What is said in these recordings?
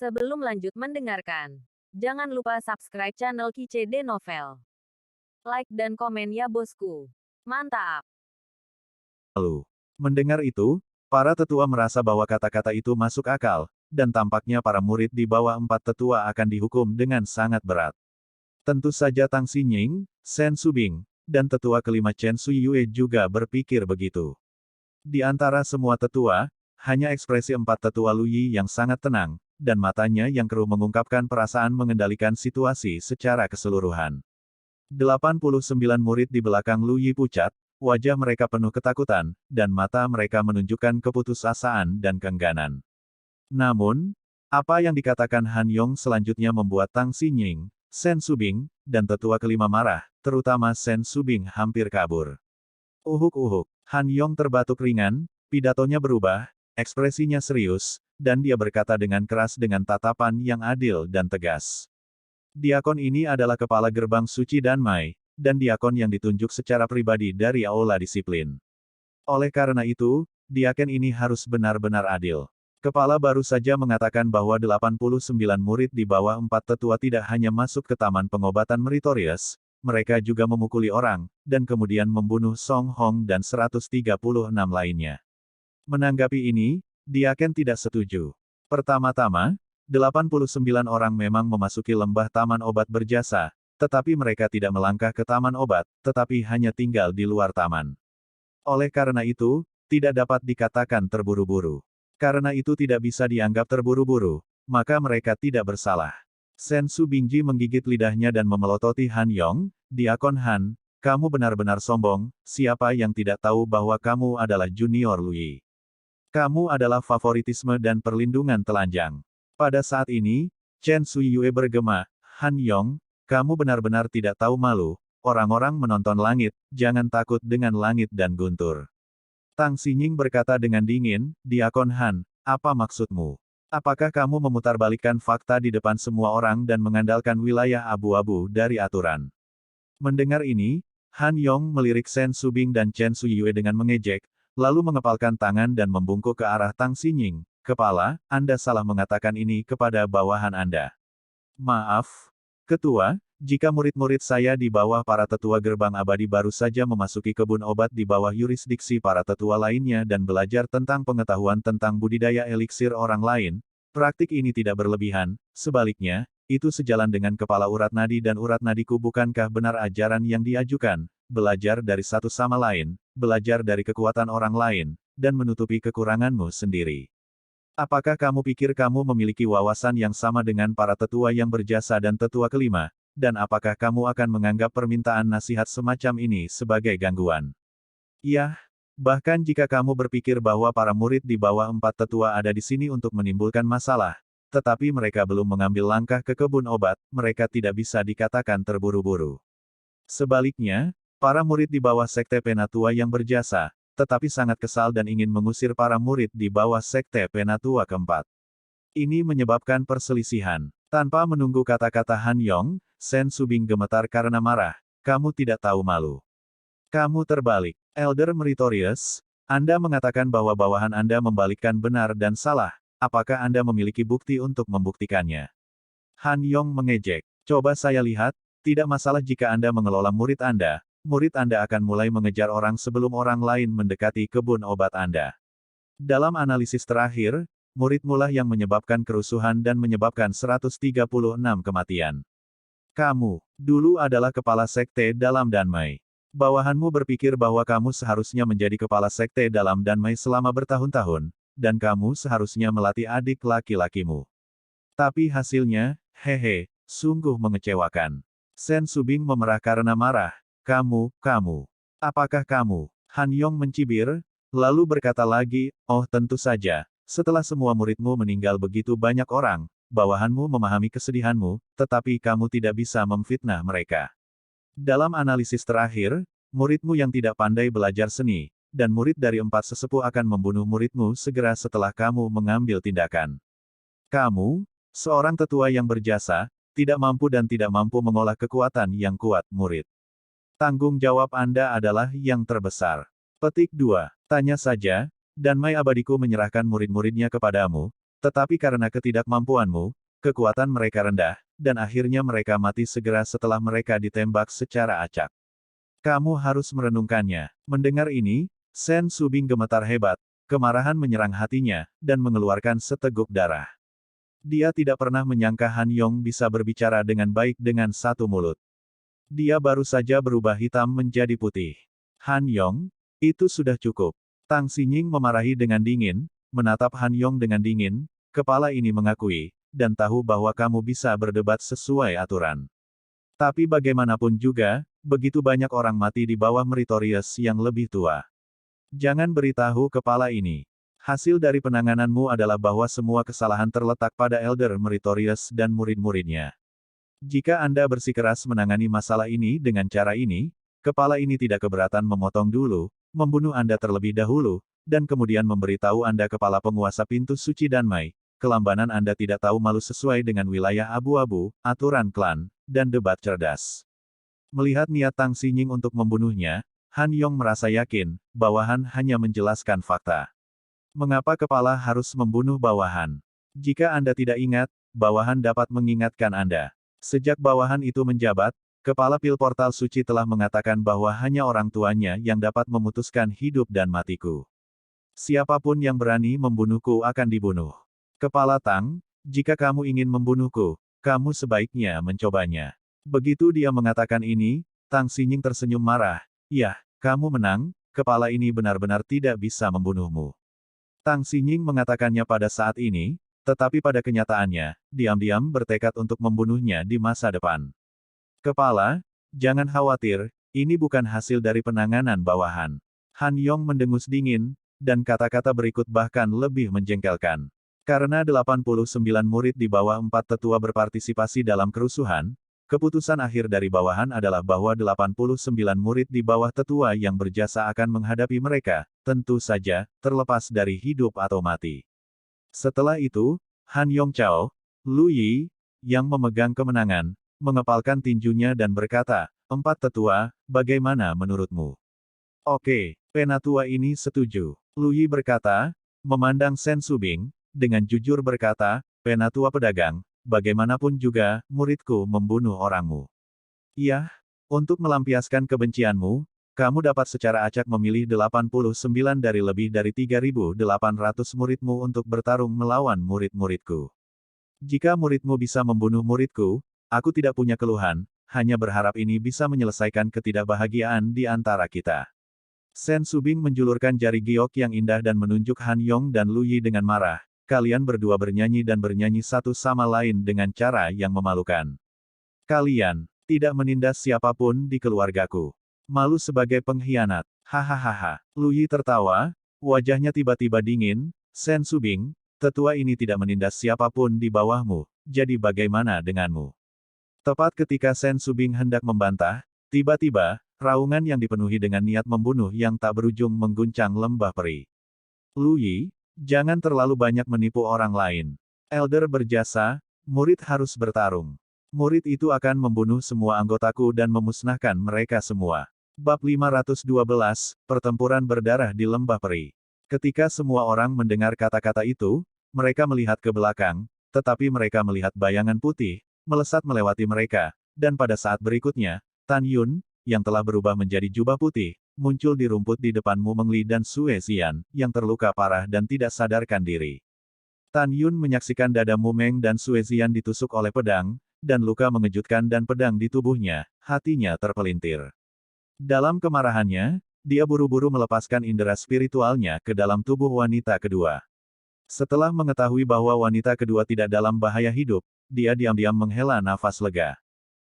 Sebelum lanjut mendengarkan, jangan lupa subscribe channel KCD Novel. Like dan komen ya bosku. Mantap. Lalu, mendengar itu, para tetua merasa bahwa kata-kata itu masuk akal, dan tampaknya para murid di bawah 4 tetua akan dihukum dengan sangat berat. Tentu saja Tang Xinying, Shen Subing, dan tetua kelima Chen Suyue juga berpikir begitu. Di antara semua tetua, hanya ekspresi 4 tetua Luyi yang sangat tenang, dan matanya yang keruh mengungkapkan perasaan mengendalikan situasi secara keseluruhan. 89 murid di belakang Luyi pucat, wajah mereka penuh ketakutan, dan mata mereka menunjukkan keputusasaan dan keengganan. Namun, apa yang dikatakan Han Yong selanjutnya membuat Tang Xinying, Shen Subing, dan tetua kelima marah, terutama Shen Subing hampir kabur. Uhuk-uhuk, Han Yong terbatuk ringan, pidatonya berubah, ekspresinya serius, dan dia berkata dengan keras dengan tatapan yang adil dan tegas. Diakon ini adalah kepala gerbang suci Danmai, dan diakon yang ditunjuk secara pribadi dari aula disiplin. Oleh karena itu, diakon ini harus benar-benar adil. Kepala baru saja mengatakan bahwa 89 murid di bawah 4 tetua tidak hanya masuk ke taman pengobatan meritorious, mereka juga memukuli orang, dan kemudian membunuh Song Hong dan 136 lainnya. Menanggapi ini, diakon tidak setuju. Pertama-tama, 89 orang memang memasuki lembah taman obat berjasa, tetapi mereka tidak melangkah ke taman obat, tetapi hanya tinggal di luar taman. Oleh karena itu, tidak dapat dikatakan terburu-buru. Karena itu tidak bisa dianggap terburu-buru, maka mereka tidak bersalah. Shen Subingji menggigit lidahnya dan memelototi Han Yong, Diakon Han, kamu benar-benar sombong, siapa yang tidak tahu bahwa kamu adalah junior Luyi. Kamu adalah favoritisme dan perlindungan telanjang. Pada saat ini, Chen Suyue bergema, Han Yong, kamu benar-benar tidak tahu malu, orang-orang menonton langit, jangan takut dengan langit dan guntur. Tang Xinying berkata dengan dingin, Diakon Han, apa maksudmu? Apakah kamu memutarbalikkan fakta di depan semua orang dan mengandalkan wilayah abu-abu dari aturan? Mendengar ini, Han Yong melirik Shen Subing dan Chen Suyue dengan mengejek, lalu mengepalkan tangan dan membungkuk ke arah Tang Xinying. Kepala, Anda salah mengatakan ini kepada bawahan Anda. Maaf, Ketua, jika murid-murid saya di bawah para tetua gerbang abadi baru saja memasuki kebun obat di bawah yurisdiksi para tetua lainnya dan belajar tentang pengetahuan tentang budidaya eliksir orang lain, praktik ini tidak berlebihan, sebaliknya, itu sejalan dengan kepala urat nadi dan urat nadiku. Bukankah benar ajaran yang diajukan, belajar dari satu sama lain, belajar dari kekuatan orang lain, dan menutupi kekuranganmu sendiri? Apakah kamu pikir kamu memiliki wawasan yang sama dengan para tetua yang berjasa dan tetua kelima? Dan apakah kamu akan menganggap permintaan nasihat semacam ini sebagai gangguan? Yah, bahkan jika kamu berpikir bahwa para murid di bawah 4 tetua ada di sini untuk menimbulkan masalah, tetapi mereka belum mengambil langkah ke kebun obat, mereka tidak bisa dikatakan terburu-buru. Sebaliknya, para murid di bawah sekte Penatua yang berjasa, tetapi sangat kesal dan ingin mengusir para murid di bawah sekte Penatua keempat. Ini menyebabkan perselisihan. Tanpa menunggu kata-kata Han Yong, Shen Subing gemetar karena marah. Kamu tidak tahu malu. Kamu terbalik. Elder Meritorious, Anda mengatakan bahwa bawahan Anda membalikkan benar dan salah. Apakah Anda memiliki bukti untuk membuktikannya? Han Yong mengejek. Coba saya lihat, tidak masalah jika Anda mengelola murid Anda akan mulai mengejar orang sebelum orang lain mendekati kebun obat Anda. Dalam analisis terakhir, muridmu lah yang menyebabkan kerusuhan dan menyebabkan 136 kematian. Kamu, dulu adalah kepala sekte dalam Danmai. Bawahanmu berpikir bahwa kamu seharusnya menjadi kepala sekte dalam Danmai selama bertahun-tahun, dan kamu seharusnya melatih adik laki-lakimu. Tapi hasilnya, hehe, sungguh mengecewakan. Shen Subing memerah karena marah. Kamu, apakah kamu? Han Yong mencibir, lalu berkata lagi, oh tentu saja. Setelah semua muridmu meninggal begitu banyak orang, bawahanmu memahami kesedihanmu, tetapi kamu tidak bisa memfitnah mereka. Dalam analisis terakhir, muridmu yang tidak pandai belajar seni, dan murid dari 4 sesepuh akan membunuh muridmu segera setelah kamu mengambil tindakan. Kamu, seorang tetua yang berjasa, tidak mampu dan tidak mampu mengolah kekuatan yang kuat, murid. Tanggung jawab Anda adalah yang terbesar. Petik 2. Tanya saja, Danmai abadiku menyerahkan murid-muridnya kepadamu, Tetapi karena ketidakmampuanmu, kekuatan mereka rendah, dan akhirnya mereka mati segera setelah mereka ditembak secara acak. Kamu harus merenungkannya. Mendengar ini, Sen Subing gemetar hebat, kemarahan menyerang hatinya, dan mengeluarkan seteguk darah. Dia tidak pernah menyangka Han Yong bisa berbicara dengan baik dengan satu mulut. Dia baru saja berubah hitam menjadi putih. Han Yong, itu sudah cukup. Tang Xinying memarahi dengan dingin, menatap Han Yong dengan dingin, kepala ini mengakui, dan tahu bahwa kamu bisa berdebat sesuai aturan. Tapi bagaimanapun juga, begitu banyak orang mati di bawah Meritorious yang lebih tua. Jangan beritahu kepala ini. Hasil dari penangananmu adalah bahwa semua kesalahan terletak pada Elder Meritorious dan murid-muridnya. Jika Anda bersikeras menangani masalah ini dengan cara ini, kepala ini tidak keberatan memotong dulu, membunuh Anda terlebih dahulu, dan kemudian memberitahu Anda kepala penguasa pintu suci Danmai, kelambanan Anda tidak tahu malu sesuai dengan wilayah abu-abu, aturan klan, dan debat cerdas. Melihat niat Tang Xinying untuk membunuhnya, Han Yong merasa yakin, bawahan hanya menjelaskan fakta. Mengapa kepala harus membunuh bawahan? Jika Anda tidak ingat, bawahan dapat mengingatkan Anda. Sejak bawahan itu menjabat, kepala pil portal suci telah mengatakan bahwa hanya orang tuanya yang dapat memutuskan hidup dan matiku. Siapapun yang berani membunuhku akan dibunuh. Kepala Tang, jika kamu ingin membunuhku, kamu sebaiknya mencobanya. Begitu dia mengatakan ini, Tang Xinying tersenyum marah. Yah, kamu menang, kepala ini benar-benar tidak bisa membunuhmu. Tang Xinying mengatakannya pada saat ini, tetapi pada kenyataannya, diam-diam bertekad untuk membunuhnya di masa depan. Kepala, jangan khawatir, ini bukan hasil dari penanganan bawahan. Han Yong mendengus dingin, dan kata-kata berikut bahkan lebih menjengkelkan. Karena 89 murid di bawah 4 tetua berpartisipasi dalam kerusuhan, keputusan akhir dari bawahan adalah bahwa 89 murid di bawah tetua yang berjasa akan menghadapi mereka, tentu saja, terlepas dari hidup atau mati. Setelah itu, Han Yong Chao, Lu Yi, yang memegang kemenangan, mengepalkan tinjunya dan berkata, 4 tetua, bagaimana menurutmu? Oke, penatua ini setuju. Lu Yi berkata, memandang Sen Subing, dengan jujur berkata, penatua pedagang, bagaimanapun juga, muridku membunuh orangmu. Iya, untuk melampiaskan kebencianmu, kamu dapat secara acak memilih 89 dari lebih dari 3.800 muridmu untuk bertarung melawan murid-muridku. Jika muridmu bisa membunuh muridku, aku tidak punya keluhan, hanya berharap ini bisa menyelesaikan ketidakbahagiaan di antara kita. Sen Subing menjulurkan jari giok yang indah dan menunjuk Han Yong dan Lu Yi dengan marah. Kalian berdua bernyanyi dan bernyanyi satu sama lain dengan cara yang memalukan. Kalian tidak menindas siapapun di keluargaku. Malu sebagai pengkhianat. Hahaha. Lu Yi tertawa, wajahnya tiba-tiba dingin. Sen Subing, tetua ini tidak menindas siapapun di bawahmu, jadi bagaimana denganmu? Tepat ketika Sen Subing hendak membantah, tiba-tiba, raungan yang dipenuhi dengan niat membunuh yang tak berujung mengguncang lembah peri. Lu Yi, jangan terlalu banyak menipu orang lain. Elder berjasa, murid harus bertarung. Murid itu akan membunuh semua anggotaku dan memusnahkan mereka semua. Bab 512, Pertempuran Berdarah di Lembah Peri. Ketika semua orang mendengar kata-kata itu, mereka melihat ke belakang, tetapi mereka melihat bayangan putih, melesat melewati mereka, dan pada saat berikutnya, Tan Yun, yang telah berubah menjadi jubah putih, muncul di rumput di depan Mu Mengli dan Sue Xian, yang terluka parah dan tidak sadarkan diri. Tan Yun menyaksikan dada Mu Meng dan Sue Xian ditusuk oleh pedang, dan luka mengejutkan dan pedang di tubuhnya, hatinya terpelintir. Dalam kemarahannya, dia buru-buru melepaskan indera spiritualnya ke dalam tubuh wanita kedua. Setelah mengetahui bahwa wanita kedua tidak dalam bahaya hidup, dia diam-diam menghela nafas lega.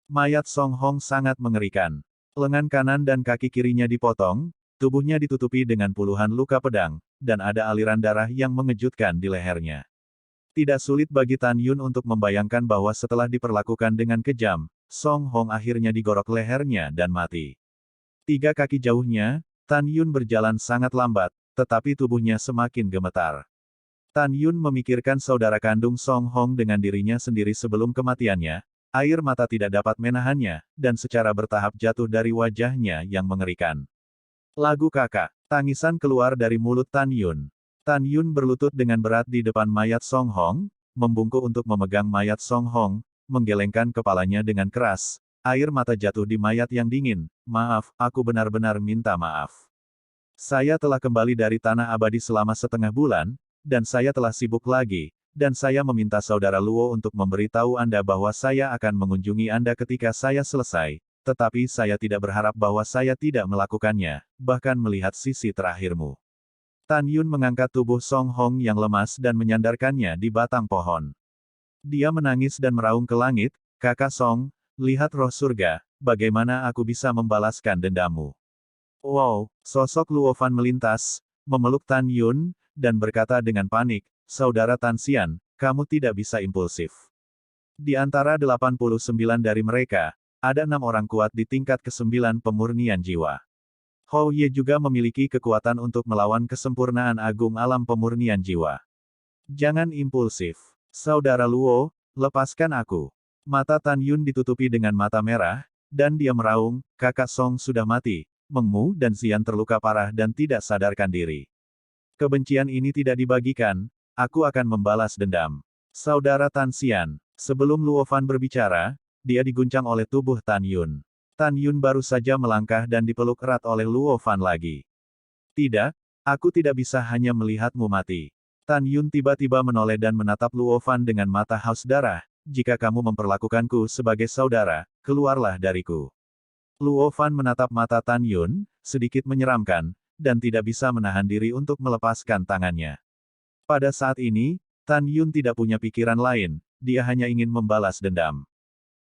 Mayat Song Hong sangat mengerikan. Lengan kanan dan kaki kirinya dipotong, tubuhnya ditutupi dengan puluhan luka pedang, dan ada aliran darah yang mengejutkan di lehernya. Tidak sulit bagi Tan Yun untuk membayangkan bahwa setelah diperlakukan dengan kejam, Song Hong akhirnya digorok lehernya dan mati. 3 kaki jauhnya, Tan Yun berjalan sangat lambat, tetapi tubuhnya semakin gemetar. Tan Yun memikirkan saudara kandung Song Hong dengan dirinya sendiri sebelum kematiannya. Air mata tidak dapat menahannya, dan secara bertahap jatuh dari wajahnya yang mengerikan. Lagu kakak, tangisan keluar dari mulut Tan Yun. Tan Yun berlutut dengan berat di depan mayat Song Hong, membungkuk untuk memegang mayat Song Hong, menggelengkan kepalanya dengan keras. Air mata jatuh di mayat yang dingin. Maaf, aku benar-benar minta maaf. Saya telah kembali dari Tanah Abadi selama setengah bulan, dan saya telah sibuk lagi, dan saya meminta saudara Luo untuk memberitahu Anda bahwa saya akan mengunjungi Anda ketika saya selesai, tetapi saya tidak berharap bahwa saya tidak melakukannya, bahkan melihat sisi terakhirmu. Tan Yun mengangkat tubuh Song Hong yang lemas dan menyandarkannya di batang pohon. Dia menangis dan meraung ke langit, "Kakak Song, lihat roh surga, bagaimana aku bisa membalaskan dendammu?" Wow, sosok Luo Fan melintas, memeluk Tan Yun, dan berkata dengan panik, "Saudara Tan Xian, kamu tidak bisa impulsif. Di antara 89 dari mereka, ada 6 orang kuat di tingkat ke-9 pemurnian jiwa. Hou Ye juga memiliki kekuatan untuk melawan kesempurnaan agung alam pemurnian jiwa. Jangan impulsif. Saudara Luo, lepaskan aku." Mata Tan Yun ditutupi dengan mata merah, dan dia meraung, "Kakak Song sudah mati, Meng Mu dan Xian terluka parah dan tidak sadarkan diri. Kebencian ini tidak dibagikan, aku akan membalas dendam. Saudara Tan Xian." Sebelum Luo Fan berbicara, dia diguncang oleh tubuh Tan Yun. Tan Yun baru saja melangkah dan dipeluk erat oleh Luo Fan lagi. "Tidak, aku tidak bisa hanya melihatmu mati." Tan Yun tiba-tiba menoleh dan menatap Luo Fan dengan mata haus darah, "Jika kamu memperlakukanku sebagai saudara, keluarlah dariku." Luo Fan menatap mata Tan Yun, sedikit menyeramkan, dan tidak bisa menahan diri untuk melepaskan tangannya. Pada saat ini, Tan Yun tidak punya pikiran lain, dia hanya ingin membalas dendam.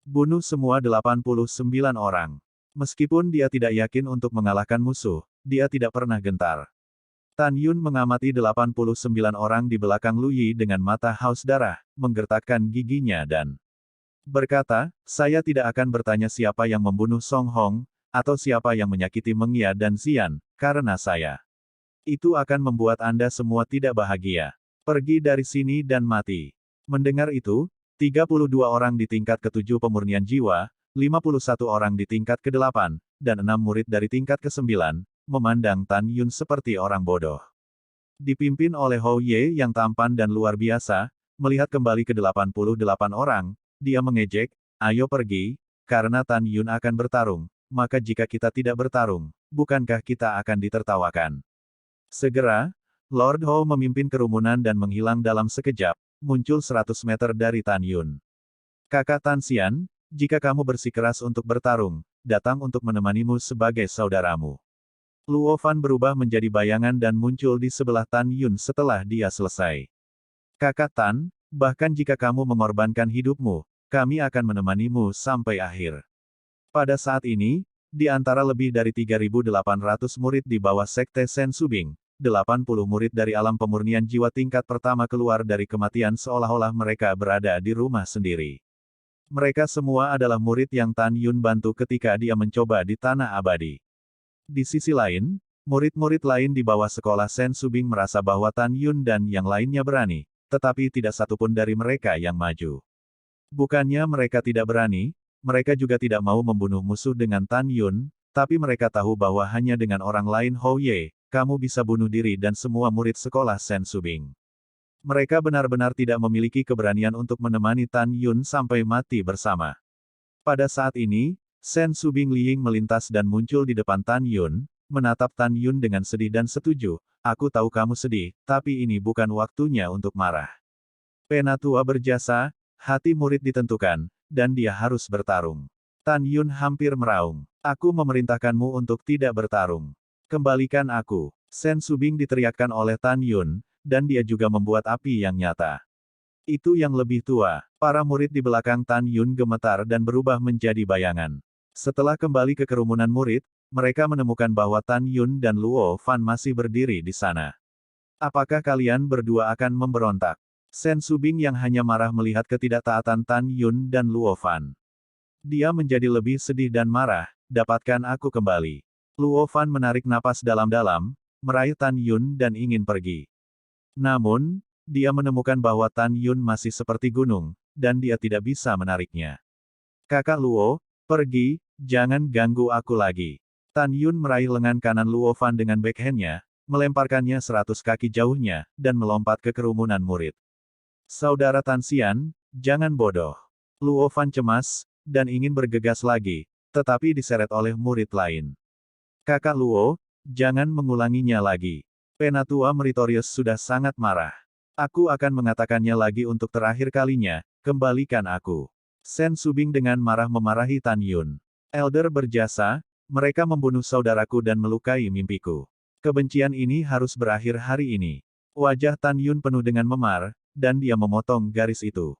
Bunuh semua 89 orang. Meskipun dia tidak yakin untuk mengalahkan musuh, dia tidak pernah gentar. Tan Yun mengamati 89 orang di belakang Lu Yi dengan mata haus darah, menggertakkan giginya dan berkata, "Saya tidak akan bertanya siapa yang membunuh Song Hong, atau siapa yang menyakiti Meng Ya dan Xian, karena saya. Itu akan membuat Anda semua tidak bahagia. Pergi dari sini dan mati." Mendengar itu, 32 orang di tingkat ke-7 pemurnian jiwa, 51 orang di tingkat ke-8, dan 6 murid dari tingkat ke-9, memandang Tan Yun seperti orang bodoh. Dipimpin oleh Hou Ye yang tampan dan luar biasa, melihat kembali ke 88 orang, dia mengejek, "Ayo pergi, karena Tan Yun akan bertarung, maka jika kita tidak bertarung, bukankah kita akan ditertawakan?" Segera, Lord Hou memimpin kerumunan dan menghilang dalam sekejap, muncul 100 meter dari Tan Yun. "Kakak Tan Xian, jika kamu bersikeras untuk bertarung, datang untuk menemanimu sebagai saudaramu." Luo Fan berubah menjadi bayangan dan muncul di sebelah Tan Yun setelah dia selesai. "Kakak Tan, bahkan jika kamu mengorbankan hidupmu, kami akan menemanimu sampai akhir." Pada saat ini, di antara lebih dari 3.800 murid di bawah Sekte Sen Subing, 80 murid dari alam pemurnian jiwa tingkat pertama keluar dari kematian seolah-olah mereka berada di rumah sendiri. Mereka semua adalah murid yang Tan Yun bantu ketika dia mencoba di Tanah Abadi. Di sisi lain, murid-murid lain di bawah sekolah Sen Subing merasa bahwa Tan Yun dan yang lainnya berani, tetapi tidak satupun dari mereka yang maju. Bukannya mereka tidak berani, mereka juga tidak mau membunuh musuh dengan Tan Yun, tapi mereka tahu bahwa hanya dengan orang lain Hou Ye, kamu bisa bunuh diri dan semua murid sekolah Sen Subing. Mereka benar-benar tidak memiliki keberanian untuk menemani Tan Yun sampai mati bersama. Pada saat ini, Sen Subing Liying melintas dan muncul di depan Tan Yun, menatap Tan Yun dengan sedih dan setuju, "Aku tahu kamu sedih, tapi ini bukan waktunya untuk marah. Penatua berjasa, hati murid ditentukan, dan dia harus bertarung." Tan Yun hampir meraung, "Aku memerintahkanmu untuk tidak bertarung. Kembalikan aku." Sen Subing diteriakkan oleh Tan Yun, dan dia juga membuat api yang nyata. Itu yang lebih tua. Para murid di belakang Tan Yun gemetar dan berubah menjadi bayangan. Setelah kembali ke kerumunan murid, mereka menemukan bahwa Tan Yun dan Luo Fan masih berdiri di sana. "Apakah kalian berdua akan memberontak?" Sen Subing yang hanya marah melihat ketidaktaatan Tan Yun dan Luo Fan. Dia menjadi lebih sedih dan marah, "Dapatkan aku kembali." Luo Fan menarik napas dalam-dalam, meraih Tan Yun dan ingin pergi. Namun, dia menemukan bahwa Tan Yun masih seperti gunung, dan dia tidak bisa menariknya. "Kakak Luo, pergi, jangan ganggu aku lagi." Tan Yun meraih lengan kanan Luo Fan dengan backhandnya, melemparkannya 100 kaki jauhnya, dan melompat ke kerumunan murid. Saudara Tan Xian, jangan bodoh. Luo Fan cemas, dan ingin bergegas lagi, tetapi diseret oleh murid lain. Kakak Luo, jangan mengulanginya lagi. Penatua Meritorious sudah sangat marah. Aku akan mengatakannya lagi untuk terakhir kalinya, kembalikan aku. Sen Subing dengan marah memarahi Tan Yun. Elder berjasa, mereka membunuh saudaraku dan melukai mimpiku. Kebencian ini harus berakhir hari ini. Wajah Tan Yun penuh dengan memar, dan dia memotong garis itu.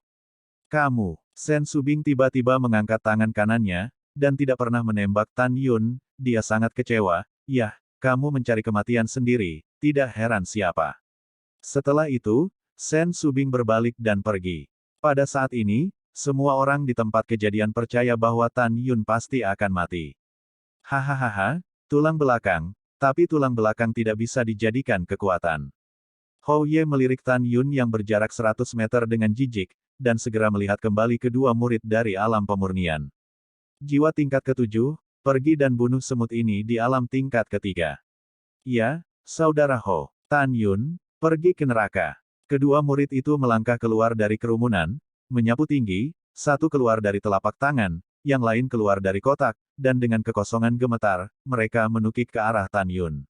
Kamu, Sen Subing tiba-tiba mengangkat tangan kanannya, dan tidak pernah menembak Tan Yun, dia sangat kecewa, yah, kamu mencari kematian sendiri, tidak heran siapa. Setelah itu, Sen Subing berbalik dan pergi. Pada saat ini, semua orang di tempat kejadian percaya bahwa Tan Yun pasti akan mati. Hahaha, tulang belakang, tapi tulang belakang tidak bisa dijadikan kekuatan. Hou Ye melirik Tan Yun yang berjarak 100 meter dengan jijik, dan segera melihat kembali kedua murid dari alam pemurnian. Jiwa tingkat ke-7, pergi dan bunuh semut ini di alam tingkat ketiga. Ya, saudara Ho, Tan Yun, pergi ke neraka. Kedua murid itu melangkah keluar dari kerumunan, menyapu tinggi, satu keluar dari telapak tangan, yang lain keluar dari kotak, dan dengan kekosongan gemetar, mereka menukik ke arah Tan Yun.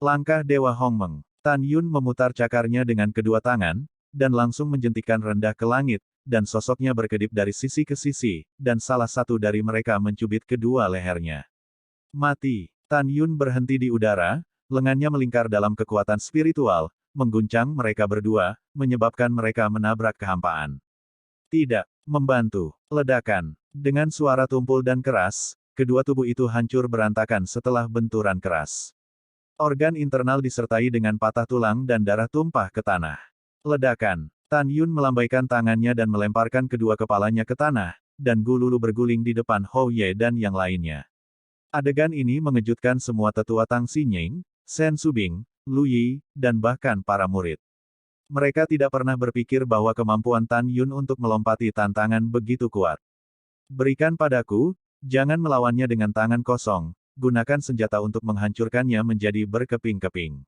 Langkah Dewa Hongmeng. Tan Yun memutar cakarnya dengan kedua tangan, dan langsung menjentikkan rendah ke langit, dan sosoknya berkedip dari sisi ke sisi, dan salah satu dari mereka mencubit kedua lehernya. Mati. Tan Yun berhenti di udara, lengannya melingkar dalam kekuatan spiritual, mengguncang mereka berdua, menyebabkan mereka menabrak kehampaan. Tidak membantu. Ledakan. Dengan suara tumpul dan keras, kedua tubuh itu hancur berantakan setelah benturan keras. Organ internal disertai dengan patah tulang dan darah tumpah ke tanah. Ledakan. Tan Yun melambaikan tangannya dan melemparkan kedua kepalanya ke tanah, dan Gululu berguling di depan Hou Ye dan yang lainnya. Adegan ini mengejutkan semua tetua Tang Xinying, Sen Subing, Lu Yi, dan bahkan para murid. Mereka tidak pernah berpikir bahwa kemampuan Tan Yun untuk melompati tantangan begitu kuat. Berikan padaku, jangan melawannya dengan tangan kosong, gunakan senjata untuk menghancurkannya menjadi berkeping-keping.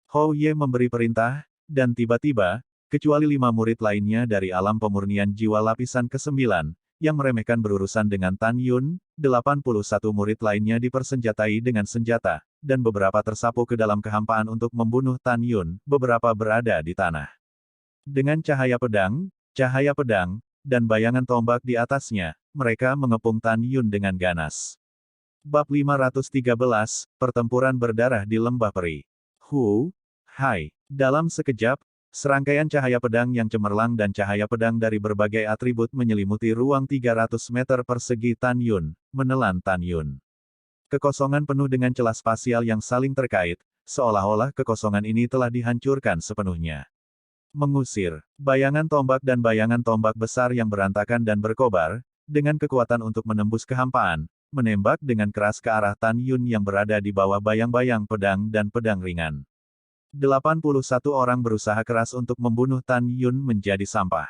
Hou Ye memberi perintah, dan tiba-tiba, kecuali 5 murid lainnya dari alam pemurnian jiwa lapisan ke-9, yang meremehkan berurusan dengan Tan Yun, 81 murid lainnya dipersenjatai dengan senjata, dan beberapa tersapu ke dalam kehampaan untuk membunuh Tan Yun, beberapa berada di tanah. Dengan cahaya pedang, dan bayangan tombak di atasnya, mereka mengepung Tan Yun dengan ganas. Bab 513, Pertempuran Berdarah di Lembah Peri. Hai. Dalam sekejap, serangkaian cahaya pedang yang cemerlang dan cahaya pedang dari berbagai atribut menyelimuti ruang 300 meter persegi Tan Yun, menelan Tan Yun. Kekosongan penuh dengan celah spasial yang saling terkait, seolah-olah kekosongan ini telah dihancurkan sepenuhnya. Mengusir, bayangan tombak besar yang berantakan dan berkobar, dengan kekuatan untuk menembus kehampaan, menembak dengan keras ke arah Tan Yun yang berada di bawah bayang-bayang pedang dan pedang ringan. 81 orang berusaha keras untuk membunuh Tan Yun menjadi sampah.